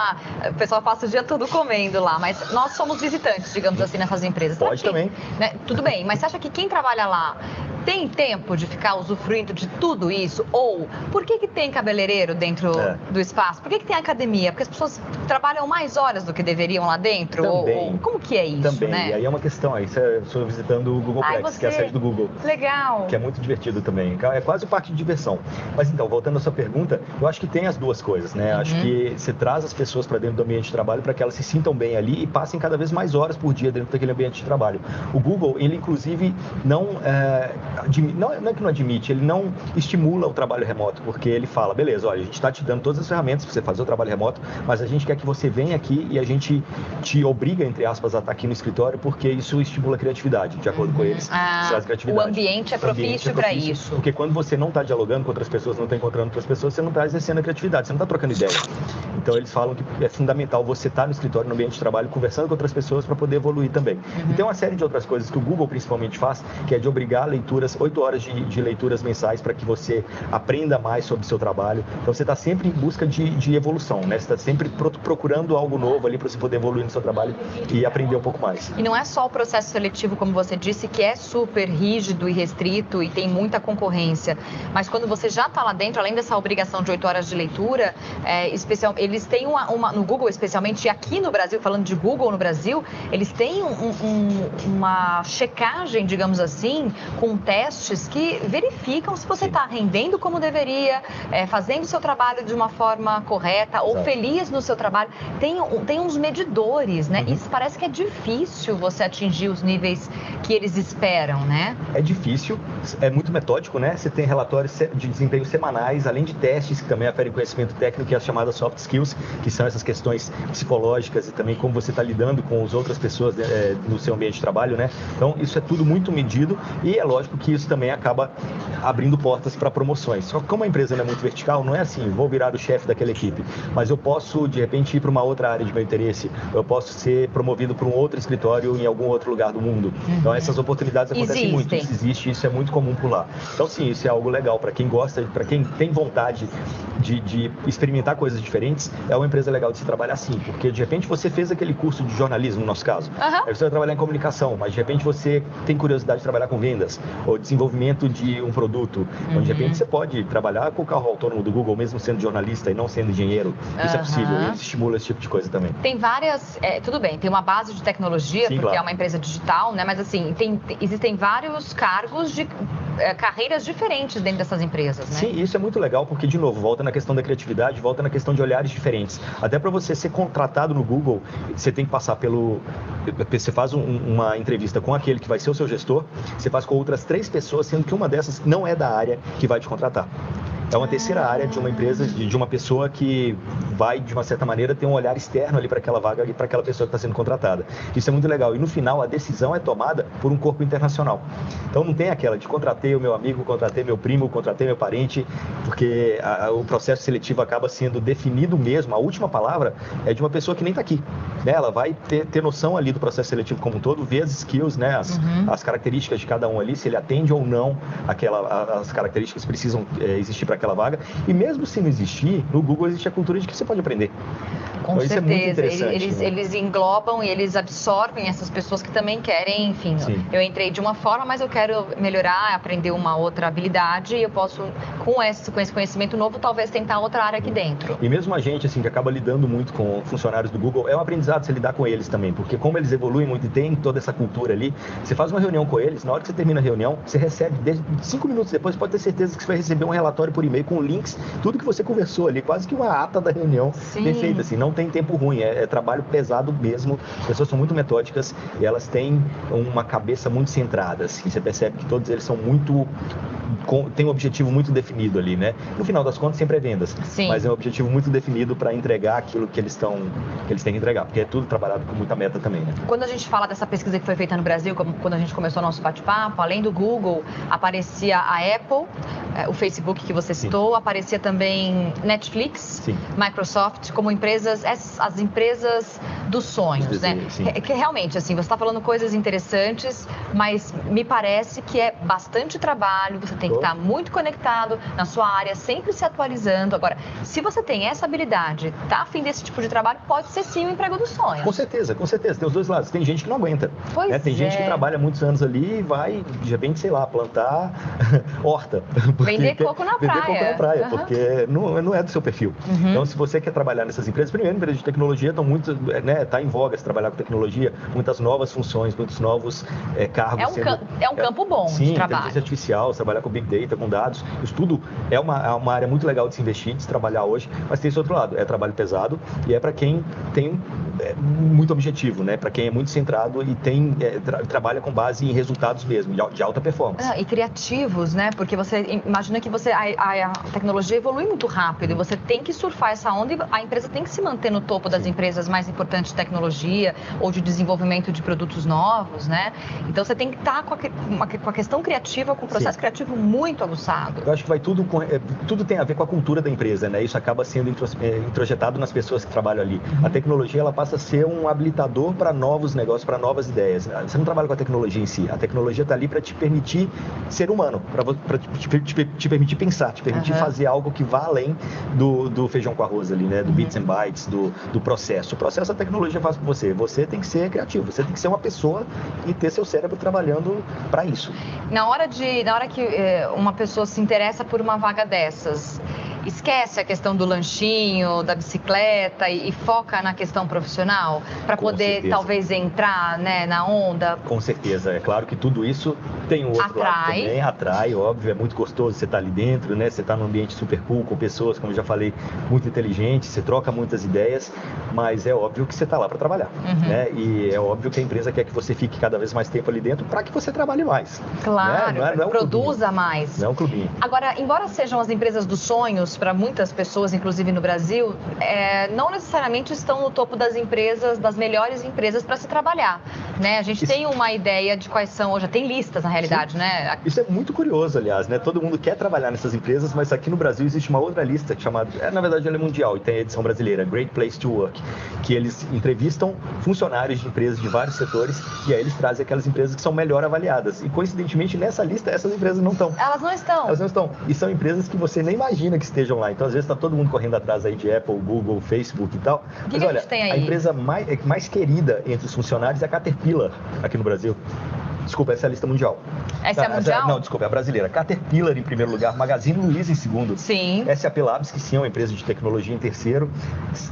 o pessoal passa o dia todo comendo lá, mas nós somos visitantes, digamos assim, nessas empresas. Pode também. Né, tudo bem, mas você acha que quem trabalha lá tem tempo de ficar usufruindo de tudo isso? Ou por que tem cabeleireiro dentro do espaço? Por que tem academia? Porque as pessoas trabalham mais horas do que deveriam lá dentro? Também. Ou como que é isso, Também, né? e aí é uma questão, aí você estou visitando o Googleplex, que é a sede do Google. Legal. Que é muito divertido também, é quase um parque de diversão. Mas então, voltando à sua pergunta, eu acho que tem as duas coisas, né? Acho que você traz as pessoas para dentro do ambiente de trabalho para que elas se sintam bem ali e passem cada vez mais horas por dia dentro daquele ambiente de trabalho. O Google, ele inclusive não é que não admite, ele não estimula o trabalho remoto, porque ele fala, beleza, olha, a gente está te dando todas as ferramentas para você fazer o trabalho remoto, mas a gente quer que você venha aqui e a gente te obriga, entre aspas, a estar aqui no escritório, porque isso estimula a criatividade, de acordo com eles. Traz criatividade. O ambiente é propício para isso. Porque quando você não está dialogando com outras pessoas, não está encontrando outras pessoas, você não está exercendo a criatividade, você não está trocando ideia. Então eles falam que é fundamental você estar no escritório, no ambiente de trabalho, conversando com outras pessoas para poder evoluir também. E tem uma série de outras coisas que o Google principalmente faz, que é de obrigar leituras, 8 horas de leituras mensais para que você aprenda mais sobre o seu trabalho. Então você está sempre em busca de evolução, né? Você está sempre procurando algo novo ali para você poder evoluir no seu trabalho e aprender um pouco mais. E não é só o processo seletivo, como você disse, que é super rígido e restrito e tem muita concorrência, mas quando você já está lá dentro, além dessa obrigação de 8 horas de leitura, eles têm no Google especialmente, e aqui no Brasil, falando de Google no Brasil, eles têm uma checagem, digamos assim, com testes que verificam se você está rendendo como deveria, fazendo o seu trabalho de uma forma correta ou feliz no seu trabalho. Tem uns medidores, né? Isso parece que é difícil você atingir os níveis que eles esperam, né? É difícil, é muito metódico, né? Você tem relatórios de desempenho semanais, além de testes que também aferem conhecimento técnico, que é as chamadas soft skills, que são essas questões psicológicas e também como você está lidando com as outras pessoas no seu ambiente de trabalho, né? Então, isso é tudo muito medido e é lógico que isso também acaba abrindo portas para promoções. Só que como a empresa não é muito vertical, não é assim, vou virar o chefe daquela equipe, mas eu posso, de repente, ir para uma outra área de meu interesse, eu posso ser promovido para um outro escritório em algum outro lugar do mundo. Então, essas oportunidades acontecem muito. Isso existe, isso é muito comum por lá. Então, sim, isso é algo legal para quem gosta, para quem tem vontade de experimentar coisas diferentes, é uma empresa legal de se trabalhar assim, porque de repente você fez aquele curso de jornalismo, no nosso caso, aí você vai trabalhar em comunicação, mas de repente você tem curiosidade de trabalhar com vendas, ou desenvolvimento de um produto, onde de repente você pode trabalhar com o carro autônomo do Google, mesmo sendo jornalista e não sendo engenheiro. Isso é possível, eles estimulam esse tipo de coisa também. Tem várias, tudo bem, tem uma base de tecnologia, sim, porque claro, é uma empresa digital, né? Mas assim, existem vários cargos de carreiras diferentes dentro dessas empresas, né? Sim, isso é muito legal, porque, de novo, volta na questão da criatividade, volta na questão de olhares diferentes. Até para você ser contratado no Google, você tem que passar você faz uma entrevista com aquele que vai ser o seu gestor, você faz com outras 3 pessoas, sendo que uma dessas não é da área que vai te contratar. É uma terceira área de uma empresa, de uma pessoa que vai, de uma certa maneira, ter um olhar externo ali para aquela vaga e para aquela pessoa que está sendo contratada. Isso é muito legal. E no final, a decisão é tomada por um corpo internacional. Então não tem aquela de contratei o meu amigo, contratei meu primo, contratei meu parente, porque o processo seletivo acaba sendo definido mesmo. A última palavra é de uma pessoa que nem está aqui. Né? Ela vai ter noção ali do processo seletivo como um todo, ver as skills, né? As características de cada um ali, se ele atende ou não as características que precisam existir para aquela vaga, e mesmo se não existir, no Google existe a cultura de que você pode aprender. Com então, certeza, isso é muito interessante, eles englobam e eles absorvem essas pessoas que também querem, enfim, eu entrei de uma forma, mas eu quero melhorar, aprender uma outra habilidade, e eu posso, com esse conhecimento novo, talvez tentar outra área aqui dentro. E mesmo a gente, assim, que acaba lidando muito com funcionários do Google, é um aprendizado você lidar com eles também, porque como eles evoluem muito e tem toda essa cultura ali, você faz uma reunião com eles, na hora que você termina a reunião, você recebe, 5 minutos depois, pode ter certeza que você vai receber um relatório por e-mail com links, tudo que você conversou ali, quase que uma ata da reunião bem feita, assim, não tem tempo ruim, é trabalho pesado mesmo, as pessoas são muito metódicas e elas têm uma cabeça muito centrada, assim, você percebe que todos eles são tem um objetivo muito definido ali, né? No final das contas, sempre é vendas, mas é um objetivo muito definido para entregar aquilo que eles têm que entregar, porque é tudo trabalhado com muita meta também, né? Quando a gente fala dessa pesquisa que foi feita no Brasil, quando a gente começou o nosso bate-papo, além do Google, aparecia a Apple, o Facebook que você citou, aparecia também Netflix, Microsoft, como as empresas dos sonhos, né? Que realmente, assim, você está falando coisas interessantes, mas me parece que é bastante trabalho, você tem que estar muito conectado na sua área, sempre se atualizando. Agora, se você tem essa habilidade, tá afim desse tipo de trabalho, pode ser sim o emprego dos sonhos. Com certeza, tem os dois lados. Tem gente que não aguenta. Tem gente que trabalha muitos anos ali e vai, de repente, sei lá, plantar horta. Vender coco na praia. Porque não é do seu perfil. Então, se você quer trabalhar nessas empresas, primeiro, empresas de tecnologia estão muito, né, tá em voga se trabalhar com tecnologia, muitas novas funções, muitos novos cargos. É um campo bom de trabalho. Inteligência artificial, trabalhar com Big Data, com dados, isso tudo é uma área muito legal de se investir, de se trabalhar hoje, mas tem esse outro lado, é trabalho pesado e é para quem tem muito objetivo, né? Para quem é muito centrado e trabalha com base em resultados mesmo, de alta performance. E criativos, né? Porque você imagina que a tecnologia evolui muito rápido e você tem que surfar essa onda e a empresa tem que se manter no topo das empresas mais importantes de tecnologia ou de desenvolvimento de produtos novos, né? Então você tem que estar com a questão criativa, com o processo criativo muito aguçado. Eu acho que tudo tem a ver com a cultura da empresa, né? Isso acaba sendo introjetado nas pessoas que trabalham ali. A tecnologia, ela passa a ser um habilitador para novos negócios, para novas ideias. Você não trabalha com a tecnologia em si. A tecnologia está ali para te permitir ser humano, para te permitir pensar, te permitir fazer algo que vá além do feijão com arroz ali, né? Do bits and bytes, do processo. O processo a tecnologia faz com você. Você tem que ser criativo, você tem que ser uma pessoa e ter seu cérebro trabalhando para isso. Na hora que uma pessoa se interessa por uma vaga dessas, esquece a questão do lanchinho, da bicicleta e foca na questão profissional para poder talvez entrar, né, na onda? Com certeza, é claro que tudo isso tem um outro lado também, atrai, óbvio, é muito gostoso você estar ali dentro, né, você está num ambiente super cool, com pessoas, como eu já falei, muito inteligentes, você troca muitas ideias, mas é óbvio que você está lá para trabalhar, né, e é óbvio que a empresa quer que você fique cada vez mais tempo ali dentro para que você trabalhe mais. Claro, né? Não é produza mais. Não é um clubinho. Agora, embora sejam as empresas dos sonhos, executivos, para muitas pessoas, inclusive no Brasil, não necessariamente estão no topo das empresas, das melhores empresas para se trabalhar, né? A gente tem uma ideia de quais são, hoje tem listas na realidade, Sim. né? Isso é muito curioso, aliás, né? Todo mundo quer trabalhar nessas empresas, mas aqui no Brasil existe uma outra lista chamada, na verdade ela é mundial e tem a edição brasileira, Great Place to Work, que eles entrevistam funcionários de empresas de vários setores e aí eles trazem aquelas empresas que são melhor avaliadas. E coincidentemente nessa lista essas empresas não estão. Elas não estão. Elas não estão. E são empresas que você nem imagina que estejam lá. Então às vezes está todo mundo correndo atrás aí de Apple, Google, Facebook e tal. Mas olha, a empresa mais querida entre os funcionários é a Caterpillar aqui no Brasil. Desculpa, essa é a lista mundial. Essa é a mundial? Não, desculpa, é a brasileira. Caterpillar em primeiro lugar, Magazine Luiza em segundo. Sim. SAP Labs, que sim é uma empresa de tecnologia, em terceiro.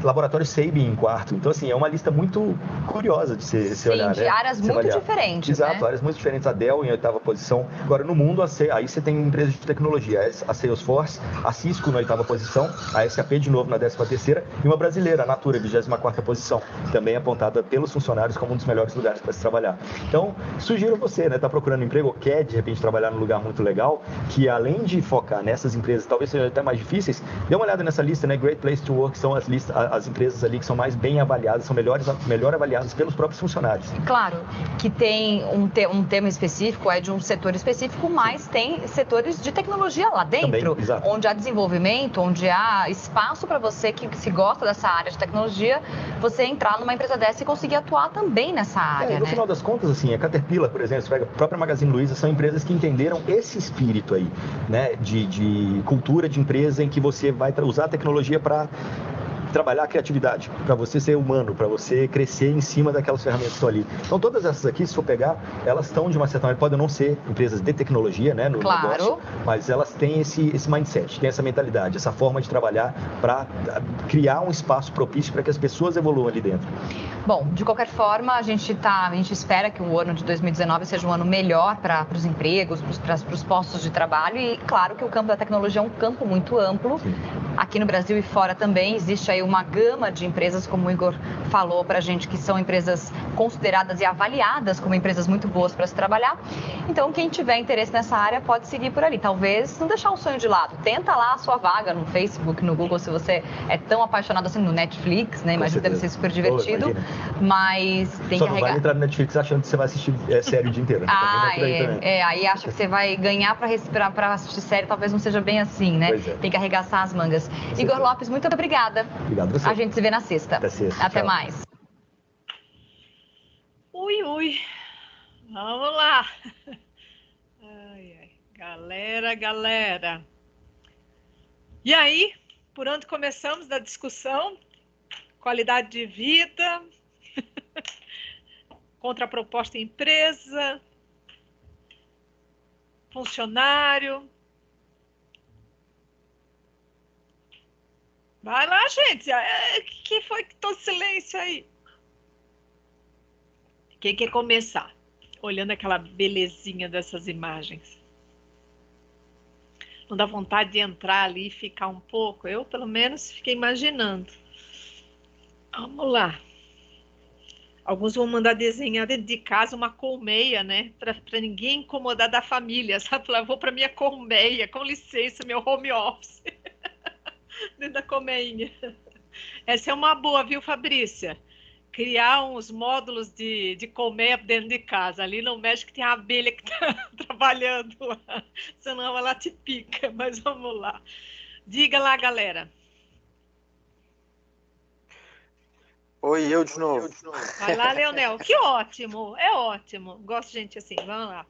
Laboratório Sabin em quarto. Então, assim, é uma lista muito curiosa de se olhar. Sim, de né? áreas muito diferentes. Exato, né? áreas muito diferentes. A Dell em oitava posição. Agora, no mundo, aí você tem empresas de tecnologia. A Salesforce, a Cisco na oitava posição, a SAP de novo na 13ª e uma brasileira, a Natura, 24ª posição. Também apontada pelos funcionários como um dos melhores lugares para se trabalhar. Então, sugiro você, né, tá procurando emprego ou quer de repente trabalhar num lugar muito legal, que além de focar nessas empresas, talvez sejam até mais difíceis, dê uma olhada nessa lista, né? Great Place to Work são as empresas ali que são mais bem avaliadas, são melhor avaliadas pelos próprios funcionários. Claro que tem um tema específico, é de um setor específico, mas tem setores de tecnologia lá dentro, também, onde há desenvolvimento, onde há espaço para você que se gosta dessa área de tecnologia, você entrar numa empresa dessa e conseguir atuar também nessa área. No final das contas, assim, a Caterpillar, por exemplo, a própria Magazine Luiza, são empresas que entenderam esse espírito aí, né, de cultura de empresa em que você vai usar a tecnologia para trabalhar a criatividade, para você ser humano, para você crescer em cima daquelas ferramentas que estão ali. Então, todas essas aqui, se for pegar, elas estão, de uma certa maneira, podem não ser empresas de tecnologia, né, no negócio, mas elas têm esse mindset, têm essa mentalidade, essa forma de trabalhar para criar um espaço propício para que as pessoas evoluam ali dentro. Bom, de qualquer forma, a gente espera que o ano de 2019 seja um ano melhor para os empregos, para os postos de trabalho e, claro, que o campo da tecnologia é um campo muito amplo. Sim. Aqui no Brasil e fora também existe aí uma gama de empresas, como o Igor falou para a gente, que são empresas consideradas e avaliadas como empresas muito boas para se trabalhar. Então, quem tiver interesse nessa área pode seguir por ali. Talvez não deixar o sonho de lado. Tenta lá a sua vaga no Facebook, no Google, se você é tão apaixonado assim, no Netflix, né? Imagino que deve ser super divertido. Mas tem Só que não vai entrar no Netflix achando que você vai assistir série o dia inteiro. Né? Aí acha que você vai ganhar para assistir série, talvez não seja bem assim, né? Tem que arregaçar as mangas. Igor Lopes, muito obrigada. Obrigado a você. A gente se vê na sexta. Até Tchau. mais. Ui. Vamos lá. Galera. E aí, por onde começamos da discussão? Qualidade de vida, contraproposta empresa, funcionário. Vai lá, gente. Que foi que todo silêncio aí? Quem quer começar? Olhando aquela belezinha dessas imagens. Não dá vontade de entrar ali e ficar um pouco? Eu, pelo menos, fiquei imaginando. Vamos lá. Alguns vão mandar desenhar dentro de casa uma colmeia, né? Para ninguém incomodar da família, sabe? Falar, vou para minha colmeia, com licença, meu home office. Dentro da colmeinha. Essa é uma boa, viu, Fabrícia? Criar uns módulos de colmeia dentro de casa. Ali não mexe que tem a abelha que está trabalhando lá. Senão ela te pica, mas vamos lá. Diga lá, galera. Oi, eu de novo. Vai lá, Leonel. Que ótimo, é ótimo. Gosto de gente assim, vamos lá.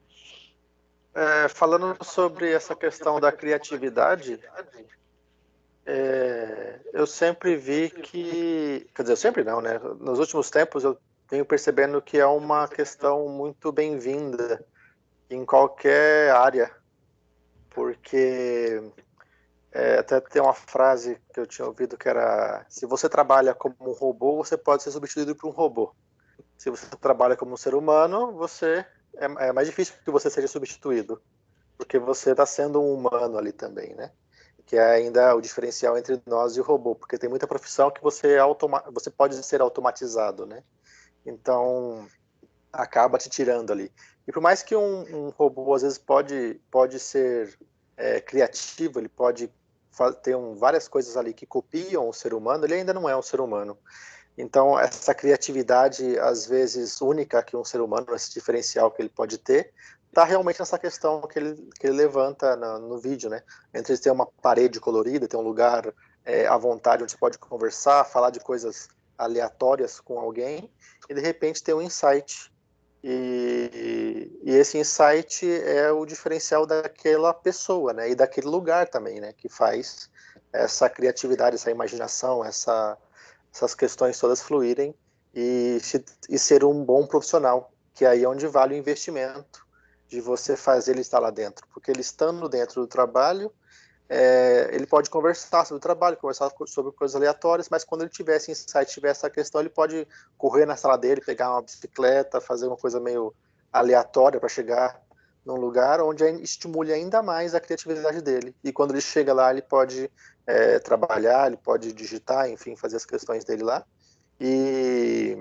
Falando sobre essa questão da criatividade, eu sempre vi que... Quer dizer, sempre não, né? Nos últimos tempos eu venho percebendo que é uma questão muito bem-vinda em qualquer área, porque... até tem uma frase que eu tinha ouvido que era: se você trabalha como um robô, você pode ser substituído por um robô. Se você trabalha como um ser humano, é mais difícil que você seja substituído, porque você está sendo um humano ali também, né? Que é ainda o diferencial entre nós e o robô, porque tem muita profissão que você pode ser automatizado, né? Então, acaba te tirando ali. E por mais que um robô, às vezes, pode ser criativo, ele pode tem várias coisas ali que copiam o ser humano, ele ainda não é um ser humano. Então, essa criatividade, às vezes, única que um ser humano, esse diferencial que ele pode ter, está realmente nessa questão que ele levanta no vídeo, né? Entre ter uma parede colorida, ter um lugar à vontade onde você pode conversar, falar de coisas aleatórias com alguém, e de repente ter um insight. E esse insight é o diferencial daquela pessoa, né? E daquele lugar também, né? Que faz essa criatividade, essa imaginação, essas questões todas fluírem e ser um bom profissional, que aí é onde vale o investimento de você fazer ele estar lá dentro, porque ele estando dentro do trabalho, ele pode conversar sobre o trabalho, conversar sobre coisas aleatórias, mas quando ele tiver esse insight, tiver essa questão, ele pode correr na sala dele, pegar uma bicicleta, fazer uma coisa meio aleatória para chegar num lugar onde estimule ainda mais a criatividade dele. E quando ele chega lá, ele pode trabalhar, ele pode digitar, enfim, fazer as questões dele lá. E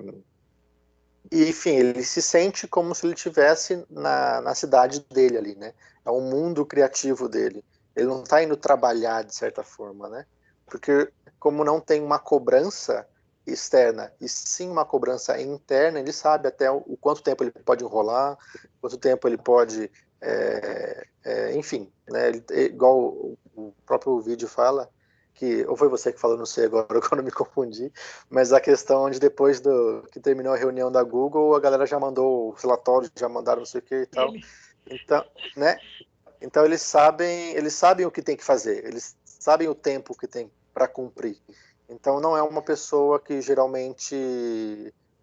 enfim, ele se sente como se ele estivesse na cidade dele ali, né? É um mundo criativo dele. Ele não está indo trabalhar, de certa forma, né? Porque como não tem uma cobrança externa, e sim uma cobrança interna, ele sabe até o quanto tempo ele pode enrolar, quanto tempo ele pode... enfim, né? Igual o próprio vídeo fala, ou foi você que falou, não sei agora, quando eu me confundi, mas a questão onde depois que terminou a reunião da Google, a galera já mandou o relatório, já mandaram não sei o que e tal. Então, né? Então eles sabem o que tem que fazer, eles sabem o tempo que tem para cumprir. Então não é uma pessoa que geralmente,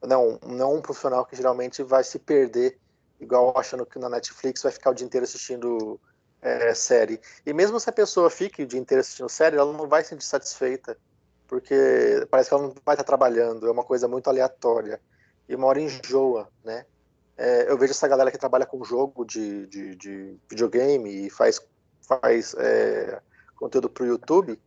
não é um profissional que geralmente vai se perder, igual achando que na Netflix vai ficar o dia inteiro assistindo série. E mesmo se a pessoa fique o dia inteiro assistindo série, ela não vai se sentir satisfeita, porque parece que ela não vai estar trabalhando, é uma coisa muito aleatória. E uma hora enjoa, né? Eu vejo essa galera que trabalha com jogo de videogame e faz conteúdo para o YouTube,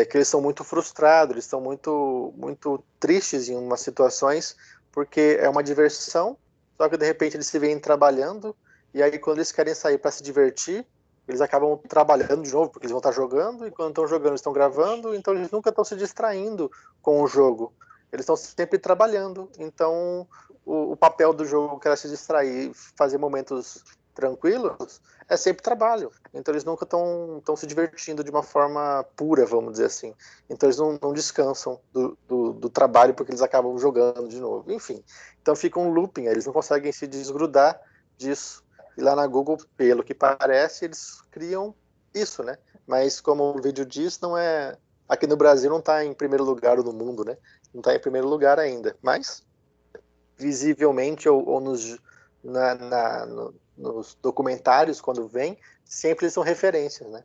que eles são muito frustrados, eles estão muito, muito tristes em umas situações, porque é uma diversão, só que de repente eles se veem trabalhando, e aí quando eles querem sair para se divertir, eles acabam trabalhando de novo, porque eles vão estar jogando, e quando estão jogando eles estão gravando, então eles nunca estão se distraindo com o jogo. Eles estão sempre trabalhando, então o papel do jogo, que era se distrair, fazer momentos tranquilos, é sempre trabalho. Então eles nunca estão se divertindo de uma forma pura, vamos dizer assim. Então eles não descansam do trabalho, porque eles acabam jogando de novo. Enfim, então fica um looping, eles não conseguem se desgrudar disso. E lá na Google, pelo que parece, eles criam isso, né? Mas como o vídeo diz, não é... Aqui no Brasil não está em primeiro lugar no mundo, né? Não está em primeiro lugar ainda. Mas, visivelmente, ou nos documentários, quando vem, sempre eles são referências, né?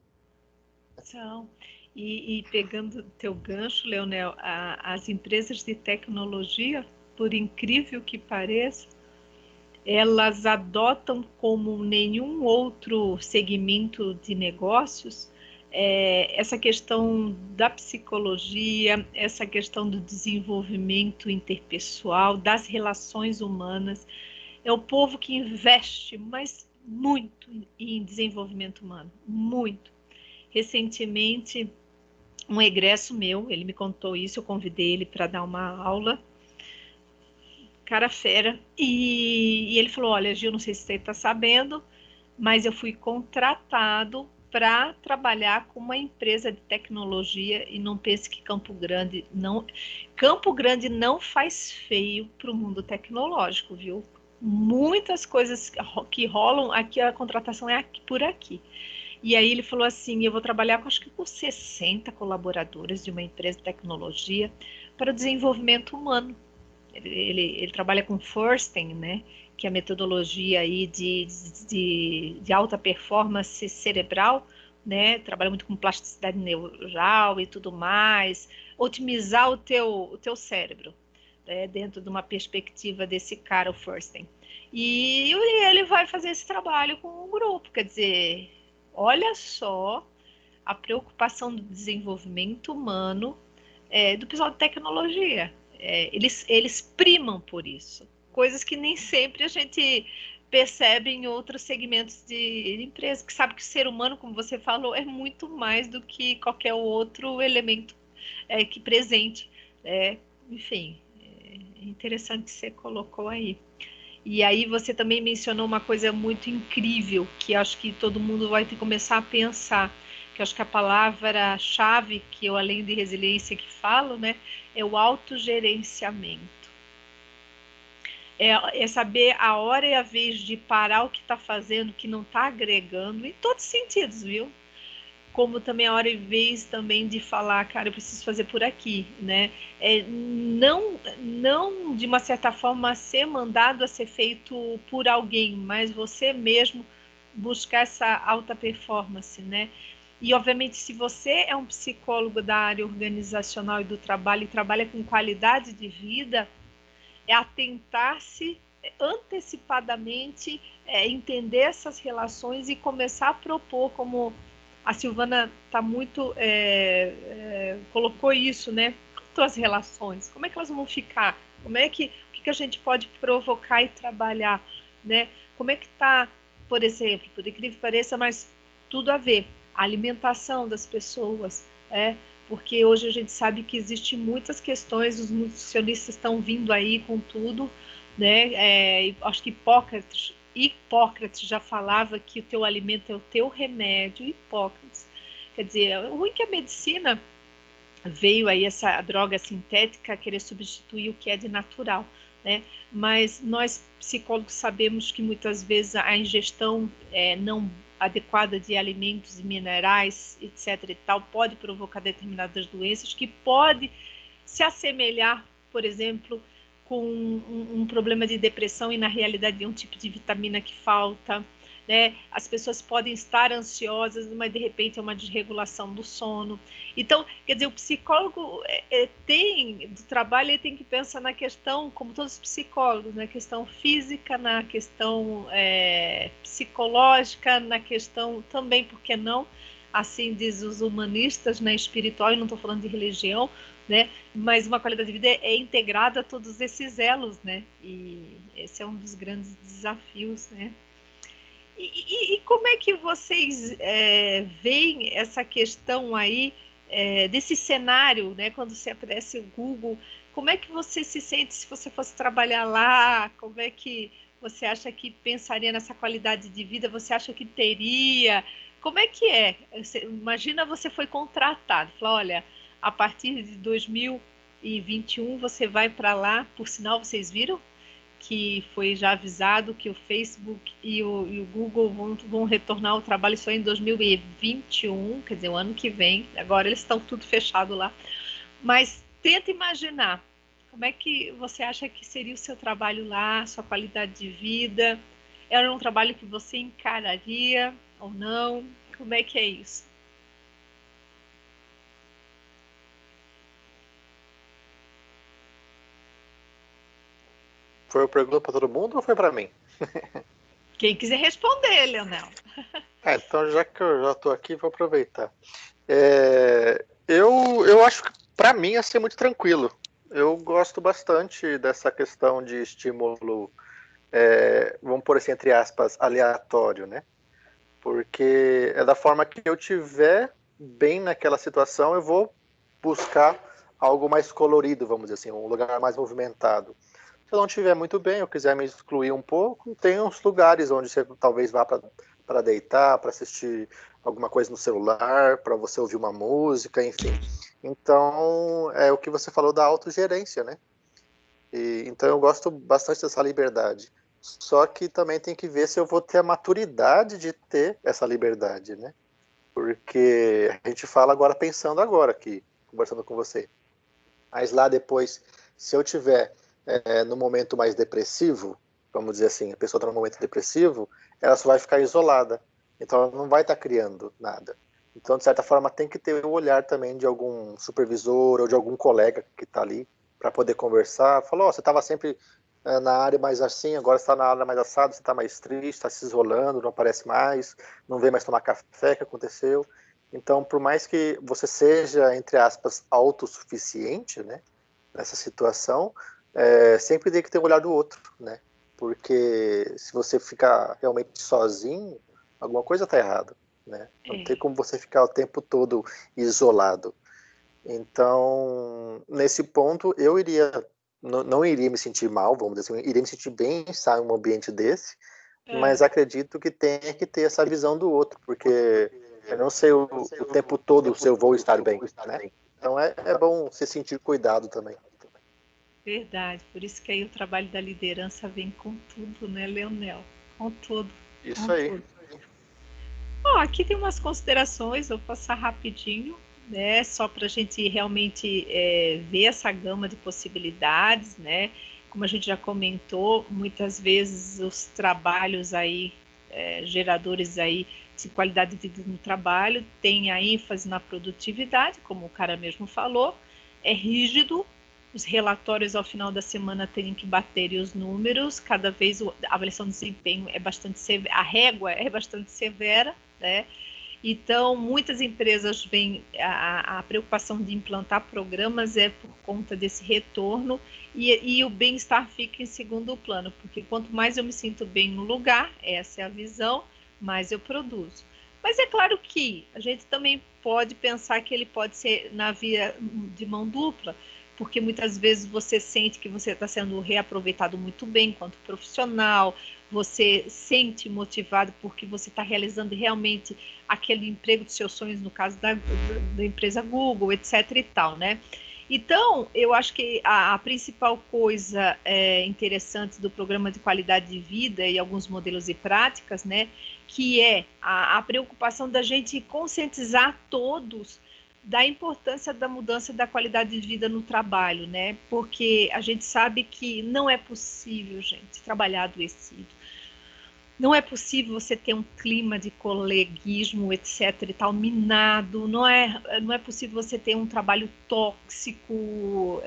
São. E pegando teu gancho, Leonel, as empresas de tecnologia, por incrível que pareça, elas adotam como nenhum outro segmento de negócios essa questão da psicologia, essa questão do desenvolvimento interpessoal, das relações humanas. É o povo que investe, mas muito em desenvolvimento humano, muito. Recentemente, um egresso meu, ele me contou isso, eu convidei ele para dar uma aula, cara fera, e ele falou, olha, Gil, não sei se você está sabendo, mas eu fui contratado para trabalhar com uma empresa de tecnologia, e não pense que Campo Grande não faz feio para o mundo tecnológico, viu? Muitas coisas que rolam aqui, a contratação é por aqui. E aí ele falou assim, eu vou trabalhar acho que com 60 colaboradores de uma empresa de tecnologia para o desenvolvimento humano. Ele trabalha com Forsten, né? Que é a metodologia aí de alta performance cerebral, né? Trabalha muito com plasticidade neural e tudo mais, otimizar o teu cérebro, né? Dentro de uma perspectiva desse cara, o Forsten. E ele vai fazer esse trabalho com o grupo, quer dizer, olha só a preocupação do desenvolvimento humano do pessoal de tecnologia. Eles primam por isso. Coisas que nem sempre a gente percebe em outros segmentos de empresa, que sabe que o ser humano, como você falou, é muito mais do que qualquer outro elemento que presente. Enfim, é interessante que você colocou aí. E aí você também mencionou uma coisa muito incrível, que acho que todo mundo vai ter que começar a pensar, que acho que a palavra-chave, que eu, além de resiliência, que falo, né, é o autogerenciamento. É saber a hora e a vez de parar o que está fazendo, que não está agregando, em todos os sentidos, viu? Como também a hora e vez também de falar, cara, eu preciso fazer por aqui, né? Não de uma certa forma ser mandado a ser feito por alguém, mas você mesmo buscar essa alta performance, né? E obviamente se você é um psicólogo da área organizacional e do trabalho e trabalha com qualidade de vida, é atentar-se antecipadamente, entender essas relações e começar a propor, como a Silvana está muito colocou isso, né? As relações, como é que elas vão ficar? Como é que o que a gente pode provocar e trabalhar, né? Como é que está, por exemplo, por incrível que pareça, mas tudo a ver, a alimentação das pessoas, porque hoje a gente sabe que existem muitas questões, os nutricionistas estão vindo aí com tudo, né? Acho que Hipócrates já falava que o teu alimento é o teu remédio. Hipócrates. Quer dizer, o ruim que a medicina veio aí, essa droga sintética, querer substituir o que é de natural, né? Mas nós psicólogos sabemos que muitas vezes a ingestão não adequada de alimentos e minerais, etc. e tal, pode provocar determinadas doenças que pode se assemelhar, por exemplo, com um problema de depressão e na realidade é um tipo de vitamina que falta, né? As pessoas podem estar ansiosas, mas de repente é uma desregulação do sono. Então, quer dizer, o psicólogo do trabalho, ele tem que pensar na questão, como todos os psicólogos, na questão física, na questão psicológica, na questão também, por que não, assim diz os humanistas, né, espiritual, e não estou falando de religião, né? Mas uma qualidade de vida é integrada a todos esses elos, né? E esse é um dos grandes desafios, né? E como é que vocês veem essa questão aí desse cenário, né? Quando você aparece o Google, como é que você se sente se você fosse trabalhar lá? Como é que você acha que pensaria nessa qualidade de vida? Você acha que teria? Como é que é? Imagina você foi contratado, falou, olha, a partir de 2021 você vai para lá, por sinal, vocês viram que foi já avisado que o Facebook e o Google vão retornar ao trabalho só em 2021, quer dizer, o ano que vem, agora eles estão tudo fechado lá, mas tenta imaginar, como é que você acha que seria o seu trabalho lá, sua qualidade de vida, era um trabalho que você encararia ou não, como é que é isso? Foi uma pergunta para todo mundo ou foi para mim? Quem quiser responder, Leonel. Então, já que eu já estou aqui, vou aproveitar. Eu acho que para mim ia ser muito tranquilo. Eu gosto bastante dessa questão de estímulo, vamos pôr assim, entre aspas, aleatório, né? Porque é da forma que eu tiver bem naquela situação, eu vou buscar algo mais colorido, vamos dizer assim, um lugar mais movimentado. Se eu não estiver muito bem, eu quiser me excluir um pouco, tem uns lugares onde você talvez vá para deitar, para assistir alguma coisa no celular, para você ouvir uma música, enfim. Então, é o que você falou da autogerência, né? Então, eu gosto bastante dessa liberdade. Só que também tem que ver se eu vou ter a maturidade de ter essa liberdade, né? Porque a gente fala agora pensando agora aqui, conversando com você. Mas lá depois, se eu tiver no momento mais depressivo, vamos dizer assim, a pessoa está no momento depressivo, ela só vai ficar isolada. Então ela não vai estar criando nada. Então, de certa forma, tem que ter o olhar também de algum supervisor ou de algum colega que está ali para poder conversar. Falou, você estava sempre na área mais assim, agora está na área mais assado, você está mais triste, está se isolando, não aparece mais, não vem mais tomar café, que aconteceu. Então, por mais que você seja, entre aspas, autossuficiente, né, nessa situação, sempre tem que ter o olhar do outro, né? porque se você ficar realmente sozinho, alguma coisa está errada, né? Não tem como você ficar o tempo todo isolado. Então, nesse ponto, eu não iria me sentir mal, vamos dizer assim, eu iria me sentir bem estar em um ambiente desse, mas acredito que tenha que ter essa visão do outro, porque eu não sei o tempo todo se eu vou estar bem, né? Então é bom se sentir cuidado também. Verdade, por isso que aí o trabalho da liderança vem com tudo, né, Leonel? Com tudo. Isso aí. Tudo. Bom, aqui tem umas considerações, vou passar rapidinho, né? Só para a gente realmente ver essa gama de possibilidades, né? Como a gente já comentou, muitas vezes os trabalhos aí, geradores aí de qualidade de vida no trabalho, têm a ênfase na produtividade, como o cara mesmo falou, é rígido. Os relatórios ao final da semana têm que bater os números, cada vez a avaliação de desempenho é bastante severa, a régua é bastante severa, né? Então, muitas empresas veem a preocupação de implantar programas por conta desse retorno e o bem-estar fica em segundo plano, porque quanto mais eu me sinto bem no lugar, essa é a visão, mais eu produzo. Mas é claro que a gente também pode pensar que ele pode ser na via de mão dupla, porque muitas vezes você sente que você está sendo reaproveitado muito bem enquanto profissional, você sente motivado porque você está realizando realmente aquele emprego dos seus sonhos, no caso da empresa Google, etc. e tal, né? Então, eu acho que a principal coisa interessante do programa de qualidade de vida e alguns modelos e práticas, né, que é a preocupação da gente conscientizar todos da importância da mudança da qualidade de vida no trabalho, né? Porque a gente sabe que não é possível, gente, trabalhar adoecido. Não é possível você ter um clima de coleguismo, etc. e tal, minado. Não é possível você ter um trabalho tóxico,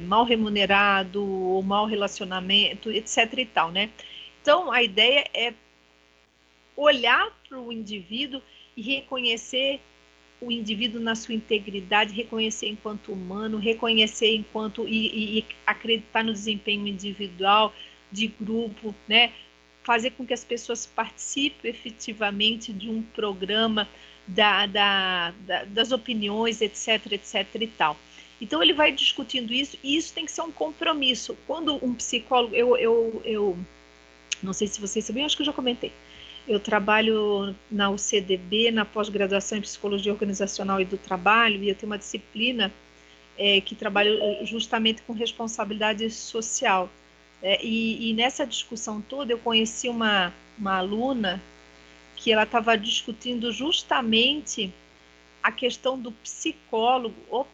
mal remunerado, ou mau relacionamento, etc. e tal, né? Então, a ideia é olhar para o indivíduo e reconhecer o indivíduo na sua integridade, reconhecer enquanto humano, reconhecer enquanto e acreditar no desempenho individual, de grupo, né? Fazer com que as pessoas participem efetivamente de um programa das opiniões, etc, etc e tal. Então ele vai discutindo isso e isso tem que ser um compromisso. Quando um psicólogo, eu não sei se vocês sabem, acho que eu já comentei. Eu trabalho na UCDB, na pós-graduação em Psicologia Organizacional e do Trabalho, e eu tenho uma disciplina que trabalha justamente com responsabilidade social. E nessa discussão toda, eu conheci uma aluna que ela estava discutindo justamente a questão do psicólogo, estou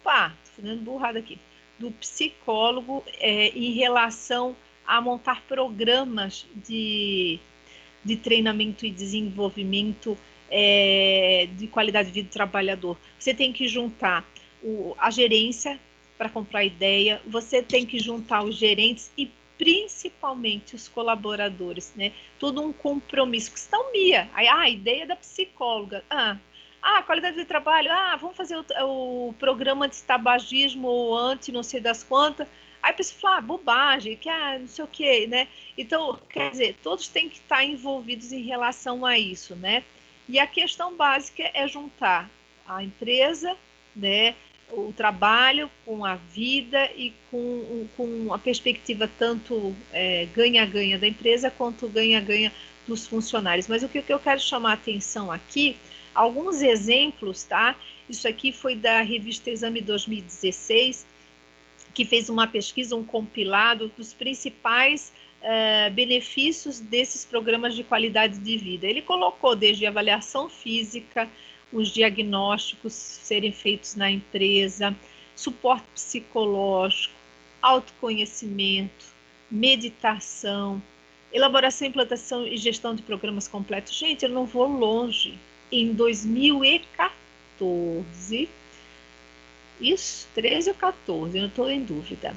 fazendo burrada aqui, do psicólogo em relação a montar programas de treinamento e desenvolvimento de qualidade de vida do trabalhador. Você tem que juntar a gerência para comprar ideia, você tem que juntar os gerentes e principalmente os colaboradores, né? Todo um compromisso. Então, Mia, a ideia da psicóloga, qualidade de trabalho, vamos fazer o programa de tabagismo ou anti não sei das quantas. Aí a pessoa fala, bobagem, que não sei o que, né? Então, quer dizer, todos têm que estar envolvidos em relação a isso, né? E a questão básica é juntar a empresa, né, o trabalho com a vida e com a perspectiva tanto ganha-ganha da empresa quanto ganha-ganha dos funcionários. Mas o que eu quero chamar a atenção aqui, alguns exemplos, tá? Isso aqui foi da revista Exame 2016, que fez uma pesquisa, um compilado dos principais benefícios desses programas de qualidade de vida. Ele colocou desde avaliação física, os diagnósticos serem feitos na empresa, suporte psicológico, autoconhecimento, meditação, elaboração, implantação e gestão de programas completos. Gente, eu não vou longe. Em 2014... Isso, 13 ou 14, eu não estou em dúvida.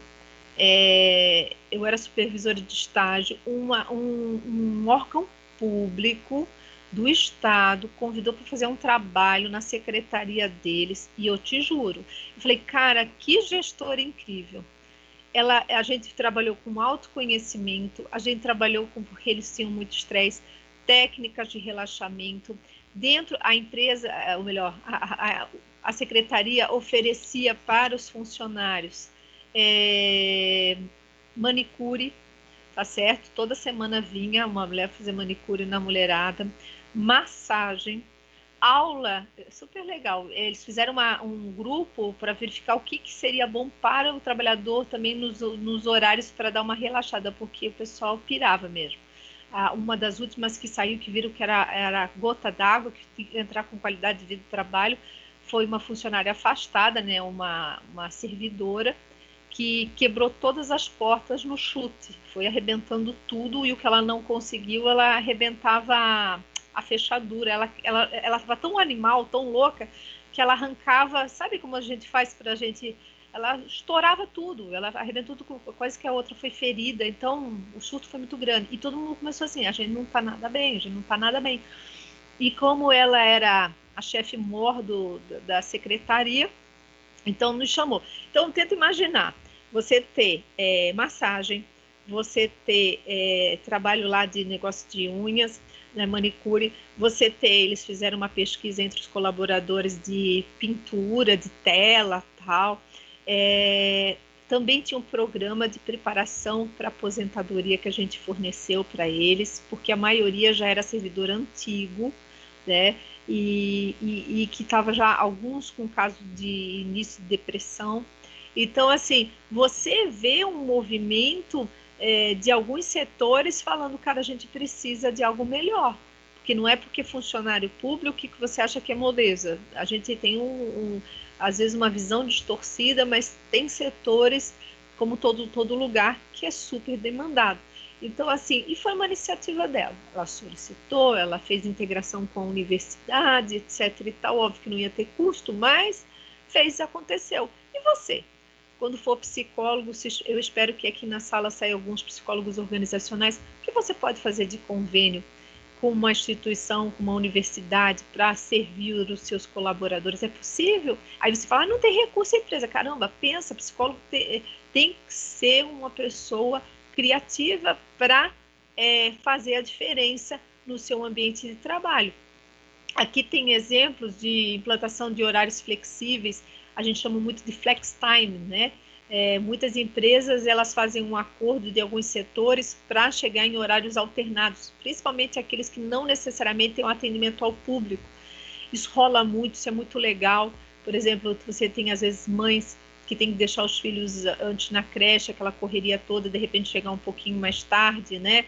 Eu era supervisora de estágio, um órgão público do Estado convidou para fazer um trabalho na secretaria deles, e eu te juro, eu falei, cara, que gestor incrível. a gente trabalhou com autoconhecimento, a gente trabalhou porque eles tinham muito estresse, técnicas de relaxamento. Dentro a empresa, ou melhor, a secretaria oferecia para os funcionários manicure, tá certo? Toda semana vinha uma mulher fazer manicure na mulherada, massagem, aula, super legal. Eles fizeram um grupo para verificar o que seria bom para o trabalhador também nos horários para dar uma relaxada, porque o pessoal pirava mesmo. Uma das últimas que saiu, que viram que era gota d'água, que tinha que entrar com qualidade de vida do trabalho, foi uma funcionária afastada, né, uma servidora, que quebrou todas as portas no chute, foi arrebentando tudo, e o que ela não conseguiu, ela arrebentava a fechadura. Ela estava tão animal, tão louca, que ela arrancava, sabe como a gente faz pra gente, ela estourava tudo, ela arrebentou tudo, quase que a outra foi ferida. Então o surto foi muito grande, e todo mundo começou assim, a gente não tá nada bem, a gente não tá nada bem. E como ela era a chefe mor da secretaria, então nos chamou. Então tenta imaginar, você ter massagem, você ter trabalho lá de negócio de unhas, né, manicure, eles fizeram uma pesquisa entre os colaboradores de pintura, de tela, tal. Também tinha um programa de preparação para aposentadoria que a gente forneceu para eles, porque a maioria já era servidor antigo, né, e que estava já alguns com caso de início de depressão. Então, assim, você vê um movimento de alguns setores falando, cara, a gente precisa de algo melhor, porque não é porque funcionário público que você acha que é moleza. A gente tem às vezes uma visão distorcida, mas tem setores, como todo lugar, que é super demandado. Então, assim, e foi uma iniciativa dela. Ela solicitou, ela fez integração com a universidade, etc. e tal. Óbvio que não ia ter custo, mas fez, aconteceu. E você? Quando for psicólogo, eu espero que aqui na sala saiam alguns psicólogos organizacionais. O que você pode fazer de convênio com uma instituição, com uma universidade, para servir os seus colaboradores? É possível? Aí você fala, não tem recurso a empresa. Caramba, pensa, psicólogo tem que ser uma pessoa criativa para fazer a diferença no seu ambiente de trabalho. Aqui tem exemplos de implantação de horários flexíveis, a gente chama muito de flex time, né? Muitas empresas elas fazem um acordo de alguns setores para chegar em horários alternados, principalmente aqueles que não necessariamente têm um atendimento ao público. Isso rola muito, isso é muito legal. Por exemplo, você tem às vezes mães que tem que deixar os filhos antes na creche, aquela correria toda, de repente chegar um pouquinho mais tarde, né?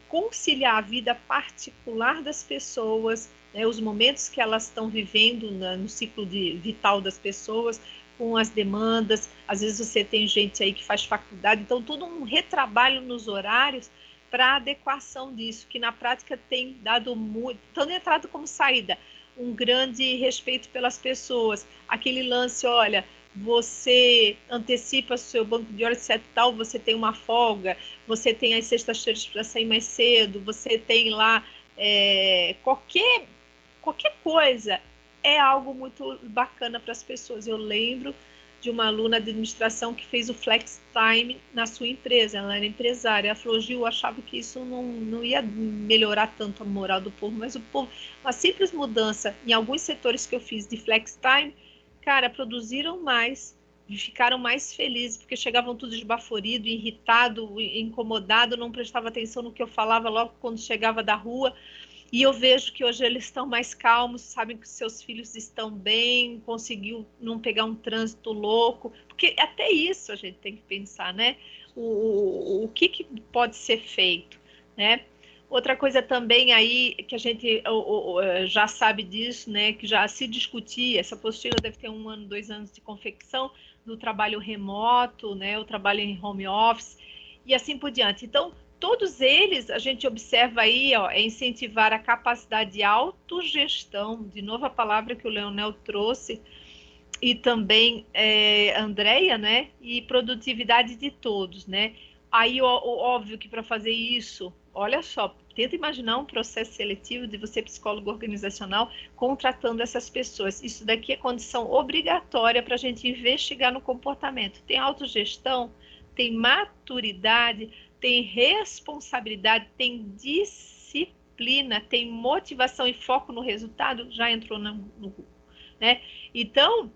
Conciliar a vida particular das pessoas, né, os momentos que elas estão vivendo no ciclo vital das pessoas, com as demandas. Às vezes você tem gente aí que faz faculdade, então todo um retrabalho nos horários para adequação disso, que na prática tem dado muito, tanto entrada como saída, um grande respeito pelas pessoas. Aquele lance, olha, você antecipa o seu banco de horas, etc. Tal, você tem uma folga, você tem as sextas-feiras para sair mais cedo, você tem lá qualquer coisa, é algo muito bacana para as pessoas. Eu lembro de uma aluna de administração que fez o flex time na sua empresa, ela era empresária, ela falou, Gil, eu achava que isso não ia melhorar tanto a moral do povo, mas o povo, uma simples mudança em alguns setores que eu fiz de flex time, cara, produziram mais, ficaram mais felizes, porque chegavam tudo esbaforido, irritado, incomodado, não prestava atenção no que eu falava logo quando chegava da rua. E eu vejo que hoje eles estão mais calmos, sabem que seus filhos estão bem, conseguiu não pegar um trânsito louco, porque até isso a gente tem que pensar, né? O que pode ser feito, né? Outra coisa também aí, que a gente já sabe disso, né? Que já se discutia, essa apostila deve ter 1 ano, 2 anos de confecção, do trabalho remoto, né? O trabalho em home office, e assim por diante. Então, todos eles, a gente observa aí, incentivar a capacidade de autogestão, de novo a palavra que o Leonel trouxe, e também Andréia, né? E produtividade de todos, né? Aí, óbvio que para fazer isso, olha só, tenta imaginar um processo seletivo de você, psicólogo organizacional, contratando essas pessoas. Isso daqui é condição obrigatória para a gente investigar no comportamento. Tem autogestão? tem maturidade, tem responsabilidade, tem disciplina, tem motivação e foco no resultado, já entrou no Google, né? Então,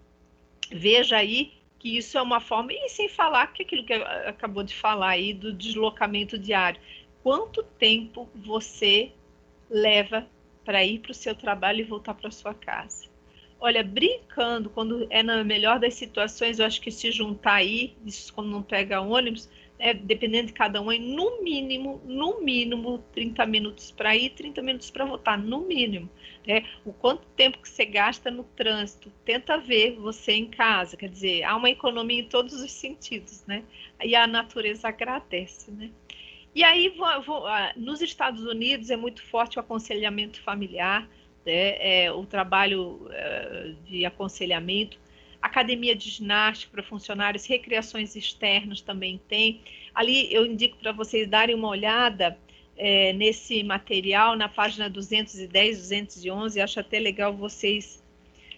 veja aí que isso é uma forma, e sem falar que aquilo que acabou de falar aí do deslocamento diário. Quanto tempo você leva para ir para o seu trabalho e voltar para a sua casa? Olha, brincando, quando é na melhor das situações, eu acho que se juntar aí, isso quando não pega ônibus, dependendo de cada um, no mínimo 30 minutos para ir, 30 minutos para voltar, no mínimo. O quanto tempo que você gasta no trânsito, tenta ver você em casa, quer dizer, há uma economia em todos os sentidos, né? E a natureza agradece, né? E aí, nos Estados Unidos é muito forte o aconselhamento familiar, né? O trabalho de aconselhamento, academia de ginástica para funcionários, recreações externas também tem. Ali eu indico para vocês darem uma olhada nesse material, na página 210, 211, acho até legal vocês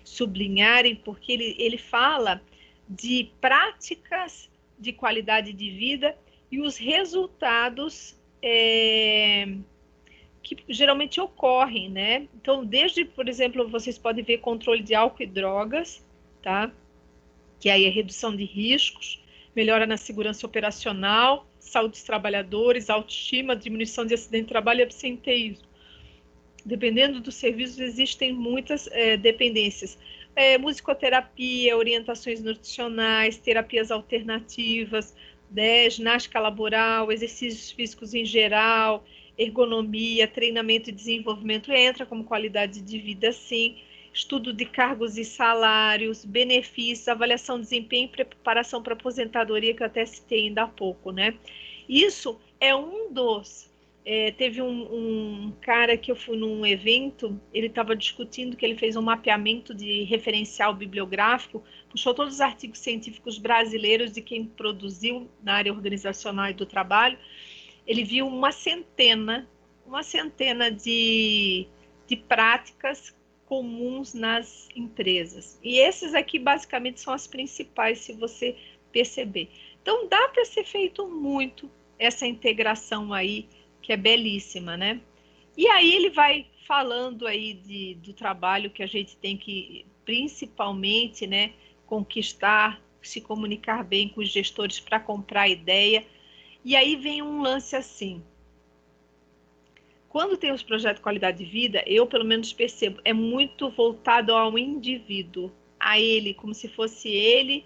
sublinharem, porque ele fala de práticas de qualidade de vida e os resultados que geralmente ocorrem, né? Então, desde, por exemplo, vocês podem ver controle de álcool e drogas, tá? Que aí é redução de riscos, melhora na segurança operacional, saúde dos trabalhadores, autoestima, diminuição de acidente de trabalho e absenteísmo. Dependendo dos serviços, existem muitas dependências. Musicoterapia, orientações nutricionais, terapias alternativas, ginástica laboral, exercícios físicos em geral, ergonomia, treinamento e desenvolvimento entra como qualidade de vida, sim. Estudo de cargos e salários, benefícios, avaliação de desempenho e preparação para aposentadoria, que eu até citei ainda há pouco, né? Isso é um dos... teve um cara que eu fui num evento, ele estava discutindo que ele fez um mapeamento de referencial bibliográfico, puxou todos os artigos científicos brasileiros de quem produziu na área organizacional e do trabalho. Ele viu uma centena de práticas comuns nas empresas. E esses aqui, basicamente, são as principais, se você perceber. Então, dá para ser feito muito essa integração aí, que é belíssima, né? E aí ele vai falando aí do trabalho que a gente tem que, principalmente, né, conquistar, se comunicar bem com os gestores para comprar ideia. E aí vem um lance assim. Quando tem os projetos de qualidade de vida, eu pelo menos percebo, é muito voltado ao indivíduo, a ele, como se fosse ele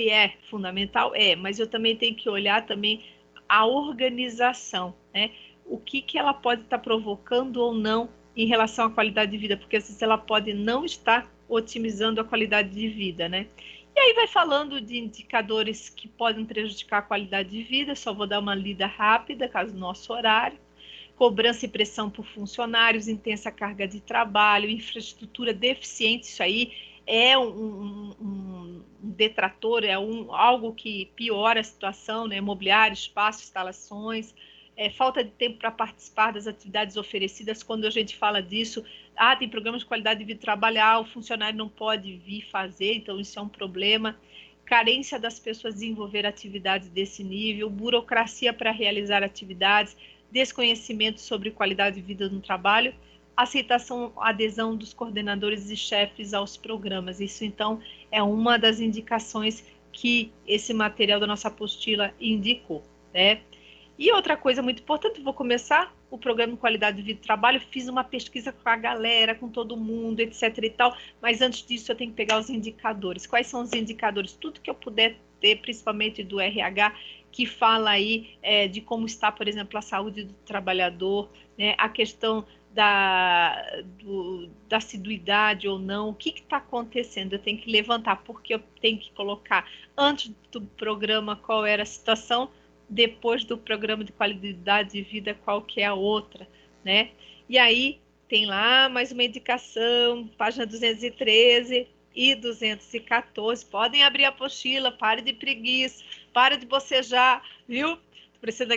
é fundamental, mas eu também tenho que olhar também a organização, né? O que ela pode estar provocando ou não em relação à qualidade de vida, porque às vezes ela pode não estar otimizando a qualidade de vida, né? E aí vai falando de indicadores que podem prejudicar a qualidade de vida, só vou dar uma lida rápida, caso do nosso horário. Cobrança e pressão por funcionários, intensa carga de trabalho, infraestrutura deficiente, isso aí é um detrator, algo que piora a situação, né? Mobiliário, espaço, instalações, falta de tempo para participar das atividades oferecidas. Quando a gente fala disso, tem programas de qualidade de vida trabalhar, o funcionário não pode vir fazer, então isso é um problema. Carência das pessoas desenvolver atividades desse nível, burocracia para realizar atividades, desconhecimento sobre qualidade de vida no trabalho, aceitação, adesão dos coordenadores e chefes aos programas. Isso, então, é uma das indicações que esse material da nossa apostila indicou, né? E outra coisa muito importante, vou começar o programa de qualidade de vida e trabalho, fiz uma pesquisa com a galera, com todo mundo, etc e tal, mas antes disso eu tenho que pegar os indicadores. Quais são os indicadores? Tudo que eu puder ter, principalmente do RH, que fala aí de como está, por exemplo, a saúde do trabalhador, né, a questão da assiduidade ou não, o que está acontecendo, eu tenho que levantar, porque eu tenho que colocar antes do programa qual era a situação, depois do programa de qualidade de vida qual que é a outra, né? E aí tem lá mais uma indicação, página 213 e 214, podem abrir a apostila, pare de preguiça, pare de bocejar, viu? Tô parecendo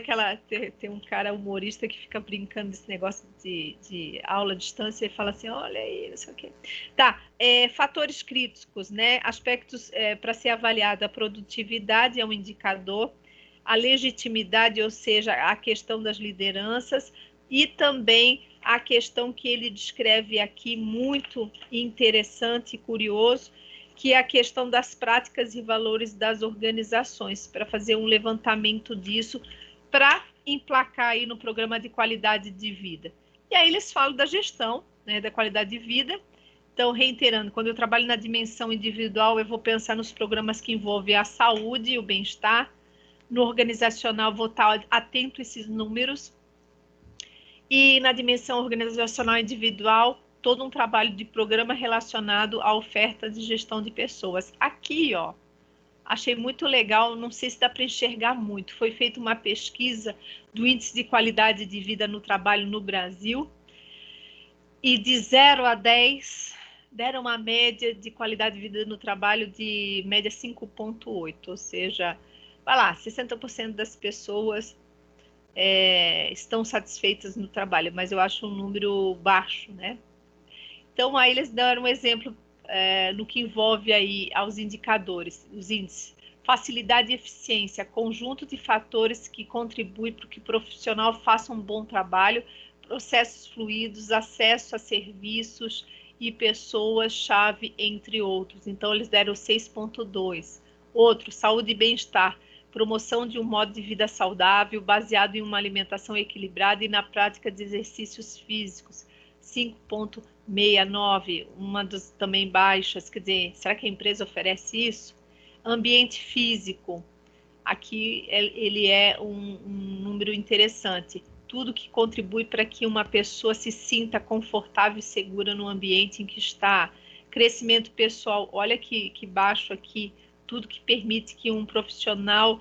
tem um cara humorista que fica brincando desse negócio de aula à distância e fala assim, olha aí, não sei o quê. Tá, fatores críticos, né? Aspectos para ser avaliado, a produtividade é um indicador, a legitimidade, ou seja, a questão das lideranças, e também a questão que ele descreve aqui, muito interessante e curioso, que é a questão das práticas e valores das organizações, para fazer um levantamento disso, para emplacar aí no programa de qualidade de vida. E aí eles falam da gestão, né, da qualidade de vida. Então, reiterando, quando eu trabalho na dimensão individual, eu vou pensar nos programas que envolvem a saúde e o bem-estar. No organizacional, vou estar atento a esses números. E na dimensão organizacional individual, todo um trabalho de programa relacionado à oferta de gestão de pessoas. Aqui, ó, achei muito legal, não sei se dá para enxergar muito, foi feita uma pesquisa do Índice de Qualidade de Vida no Trabalho no Brasil, e de 0 a 10, deram uma média de qualidade de vida no trabalho de média 5,8, ou seja, vai lá, 60% das pessoas estão satisfeitas no trabalho, mas eu acho um número baixo, né? Então, aí eles deram um exemplo no que envolve aí aos indicadores, os índices. Facilidade e eficiência, conjunto de fatores que contribuem para que o profissional faça um bom trabalho, processos fluidos, acesso a serviços e pessoas-chave, entre outros. Então, eles deram 6,2. Outro, saúde e bem-estar, promoção de um modo de vida saudável, baseado em uma alimentação equilibrada e na prática de exercícios físicos, 5,69, uma das também baixas, quer dizer, será que a empresa oferece isso? Ambiente físico, aqui ele é um número interessante, tudo que contribui para que uma pessoa se sinta confortável e segura no ambiente em que está. Crescimento pessoal, olha que baixo aqui, tudo que permite que um profissional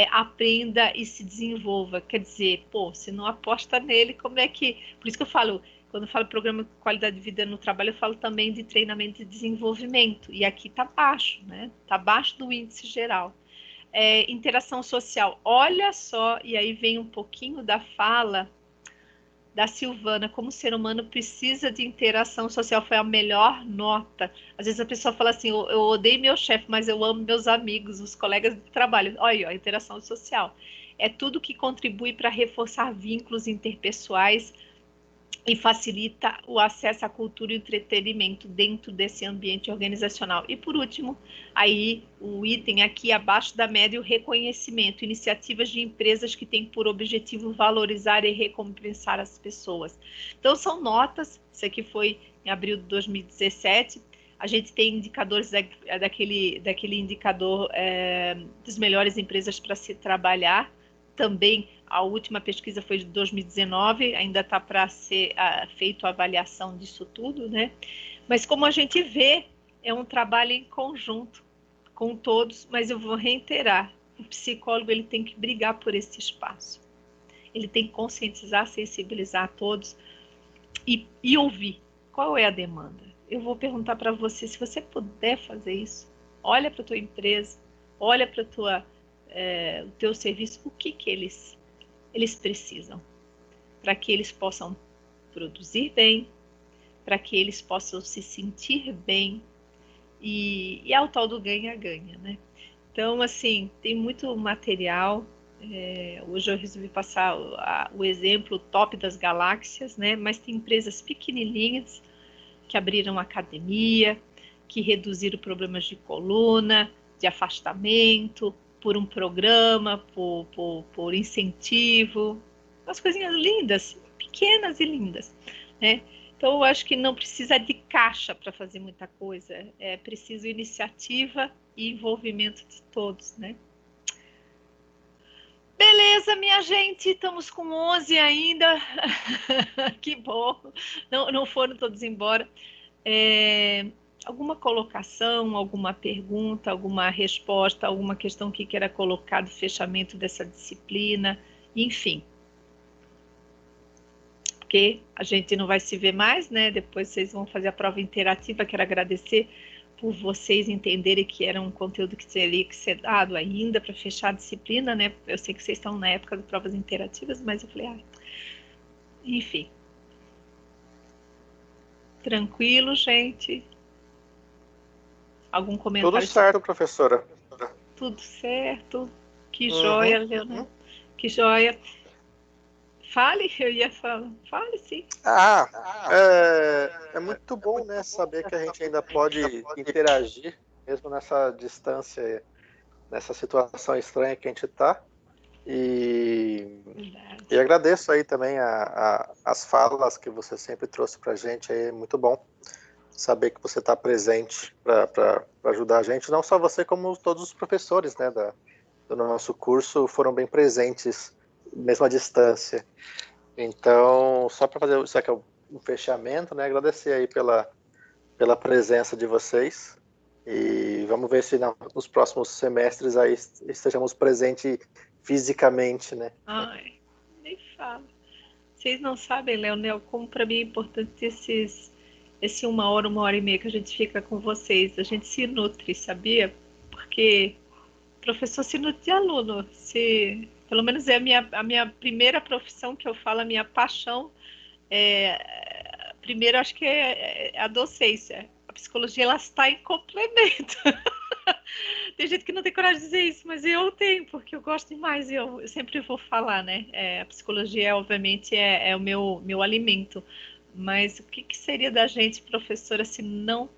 aprenda e se desenvolva. Quer dizer, pô, se não aposta nele, como é que... Por isso que eu falo, quando eu falo programa de qualidade de vida no trabalho, eu falo também de treinamento e desenvolvimento. E aqui está baixo, né? Está abaixo do índice geral. Interação social, olha só, e aí vem um pouquinho da fala da Silvana, como o ser humano precisa de interação social, foi a melhor nota. Às vezes a pessoa fala assim, eu odeio meu chefe, mas eu amo meus amigos, os colegas de trabalho. Olha, a interação social. É tudo que contribui para reforçar vínculos interpessoais e facilita o acesso à cultura e entretenimento dentro desse ambiente organizacional. E por último, aí o item aqui abaixo da média, o reconhecimento, iniciativas de empresas que têm por objetivo valorizar e recompensar as pessoas. Então são notas, isso aqui foi em abril de 2017, a gente tem indicadores daquele indicador das melhores empresas para se trabalhar, também a última pesquisa foi de 2019, ainda está para ser feita a avaliação disso tudo, né? Mas como a gente vê, é um trabalho em conjunto com todos, mas eu vou reiterar, o psicólogo ele tem que brigar por esse espaço. Ele tem que conscientizar, sensibilizar todos e ouvir qual é a demanda. Eu vou perguntar para você, se você puder fazer isso, olha para a tua empresa, olha para o teu serviço, o que eles precisam, para que eles possam produzir bem, para que eles possam se sentir bem, e é o tal do ganha-ganha, né? Então, assim, tem muito material, hoje eu resolvi passar o exemplo top das galáxias, né? Mas tem empresas pequenininhas que abriram academia, que reduziram problemas de coluna, de afastamento, por um programa, por incentivo, umas coisinhas lindas, pequenas e lindas, né? Então, eu acho que não precisa de caixa para fazer muita coisa, é preciso iniciativa e envolvimento de todos, né? Beleza, minha gente, estamos com 11 ainda, que bom, não foram todos embora. Alguma colocação, alguma pergunta, alguma resposta, alguma questão que queira colocar do fechamento dessa disciplina, enfim. Porque a gente não vai se ver mais, né? Depois vocês vão fazer a prova interativa. Quero agradecer por vocês entenderem que era um conteúdo que teria que ser dado ainda para fechar a disciplina, né? Eu sei que vocês estão na época de provas interativas, mas eu falei, enfim. Tranquilo, gente? Algum comentário? Tudo certo, professora. Tudo certo. Que joia, Leonel. Que joia. Fale, eu ia falar. Fale, sim. É muito bom, né, saber que a gente ainda pode interagir, mesmo nessa distância, nessa situação estranha que a gente está. E agradeço aí também as falas que você sempre trouxe para a gente. É muito bom saber que você está presente para ajudar a gente. Não só você, como todos os professores, né, do nosso curso foram bem presentes, mesmo à distância. Então, só para fazer isso aqui é um fechamento, né? Agradecer aí pela presença de vocês e vamos ver se nos próximos semestres aí estejamos presentes fisicamente, né? Ai, nem fala. Vocês não sabem, Leonel, como para mim é importante esse 1 hora e meia que a gente fica com vocês. A gente se nutre, sabia? Porque o professor se nutre de aluno. Pelo menos é a minha primeira profissão que eu falo, a minha paixão. Primeiro, acho que é a docência. A psicologia, ela está em complemento. Tem gente que não tem coragem de dizer isso, mas eu tenho, porque eu gosto demais e eu sempre vou falar, né? A psicologia, obviamente, é o meu alimento. Mas o que seria da gente, professora, se não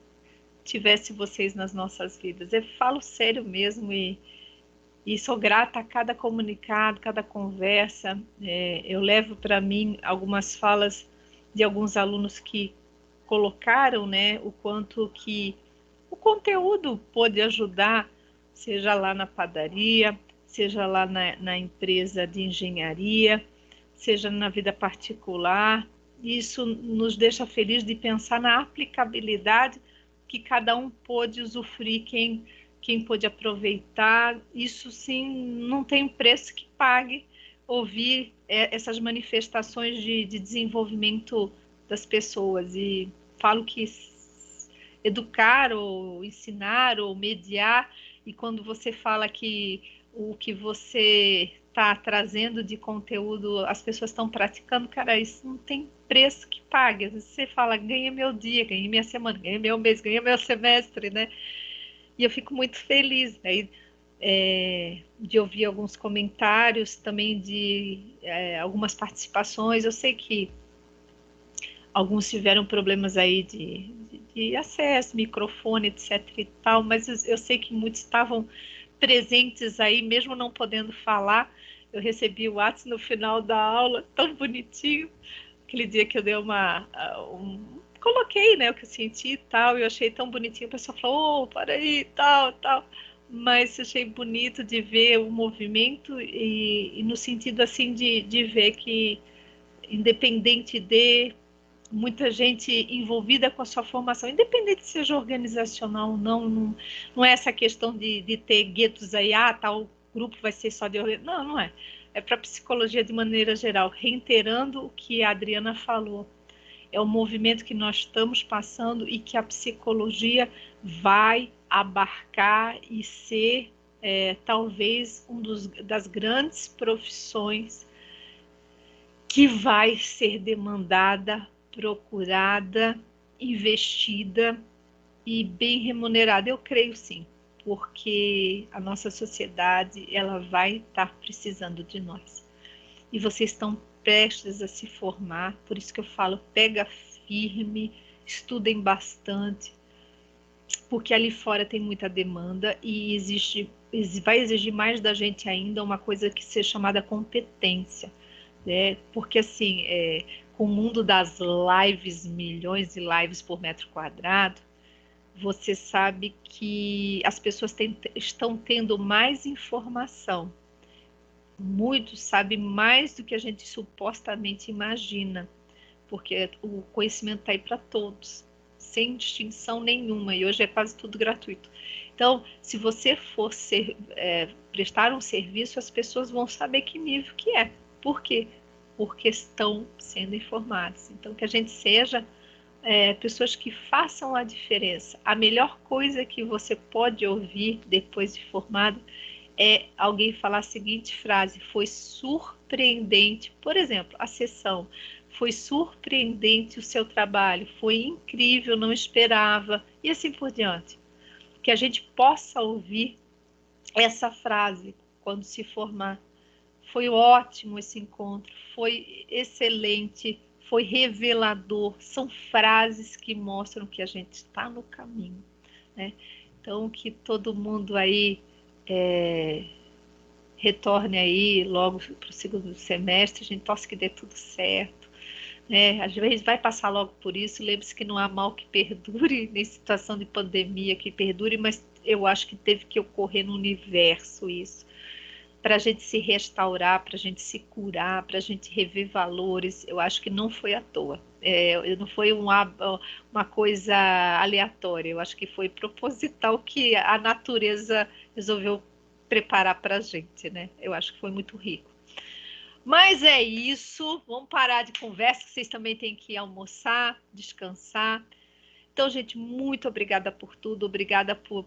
tivesse vocês nas nossas vidas? Eu falo sério mesmo e sou grata a cada comunicado, cada conversa. Eu levo para mim algumas falas de alguns alunos que colocaram, né, o quanto que o conteúdo pôde ajudar, seja lá na padaria, seja lá na empresa de engenharia, seja na vida particular. Isso nos deixa feliz de pensar na aplicabilidade que cada um pôde usufruir, quem pôde aproveitar. Isso sim, não tem preço que pague ouvir essas manifestações de desenvolvimento das pessoas. E falo que educar ou ensinar ou mediar, e quando você fala que o que você está trazendo de conteúdo as pessoas estão praticando, cara, isso não tem preço que pague. Você fala, ganha meu dia, ganha minha semana, ganha meu mês, ganha meu semestre, né? E eu fico muito feliz, né, de ouvir alguns comentários, também de algumas participações. Eu sei que alguns tiveram problemas aí de acesso, microfone, etc e tal, mas eu sei que muitos estavam presentes aí, mesmo não podendo falar. Eu recebi o WhatsApp no final da aula, tão bonitinho, aquele dia que eu dei coloquei, né, o que eu senti e tal, e eu achei tão bonitinho. A pessoa falou, para aí, tal, mas eu achei bonito de ver o movimento e no sentido, assim, de ver que, independente de muita gente envolvida com a sua formação, independente se seja organizacional ou não é essa questão de ter guetos aí, tal grupo vai ser só de organização. Não é. É para a psicologia de maneira geral, reiterando o que a Adriana falou. É o movimento que nós estamos passando e que a psicologia vai abarcar e ser talvez das grandes profissões que vai ser demandada, procurada, investida e bem remunerada. Eu creio sim, porque a nossa sociedade ela vai estar precisando de nós. E vocês estão prestes a se formar, por isso que eu falo, pega firme, estudem bastante, porque ali fora tem muita demanda e vai exigir mais da gente ainda uma coisa que seja chamada competência, né? Porque assim, com o mundo das lives, milhões de lives por metro quadrado, você sabe que as pessoas estão tendo mais informação. Muitos sabem mais do que a gente supostamente imagina, porque o conhecimento está aí para todos, sem distinção nenhuma, e hoje é quase tudo gratuito. Então, se você for prestar um serviço, as pessoas vão saber que nível que é. Por quê? Porque estão sendo informadas. Então, que a gente seja pessoas que façam a diferença. A melhor coisa que você pode ouvir depois de formado é alguém falar a seguinte frase: foi surpreendente, por exemplo, a sessão, foi surpreendente o seu trabalho, foi incrível, não esperava, e assim por diante. Que a gente possa ouvir essa frase quando se formar. Foi ótimo esse encontro, foi excelente, foi revelador. São frases que mostram que a gente está no caminho, né? Então, que todo mundo aí retorne aí logo para o segundo semestre, a gente torce que dê tudo certo, né? Às vezes vai passar logo por isso, lembre-se que não há mal que perdure, nem situação de pandemia que perdure, mas eu acho que teve que ocorrer no universo isso, para a gente se restaurar, para a gente se curar, para a gente rever valores. Eu acho que não foi à toa, não foi uma coisa aleatória, eu acho que foi proposital que a natureza resolveu preparar para a gente, né? Eu acho que foi muito rico. Mas é isso, vamos parar de conversa, que vocês também têm que almoçar, descansar. Então, gente, muito obrigada por tudo, obrigada por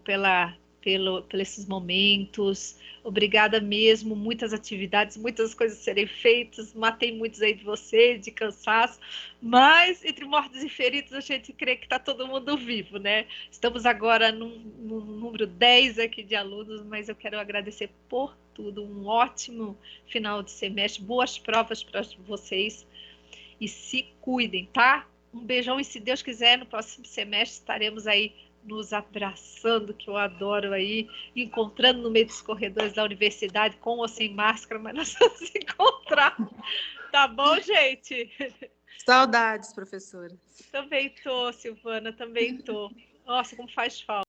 esses momentos, obrigada mesmo, muitas atividades, muitas coisas serem feitas, matei muitos aí de vocês, de cansaço, mas entre mortos e feridos a gente crê que está todo mundo vivo, né? Estamos agora no número 10 aqui de alunos, mas eu quero agradecer por tudo, um ótimo final de semestre, boas provas para vocês e se cuidem, tá? Um beijão e se Deus quiser, no próximo semestre estaremos aí nos abraçando, que eu adoro aí, encontrando no meio dos corredores da universidade, com ou sem máscara, mas nós vamos se encontrar. Tá bom, gente? Saudades, professora. Também tô, Silvana, também tô. Nossa, como faz falta.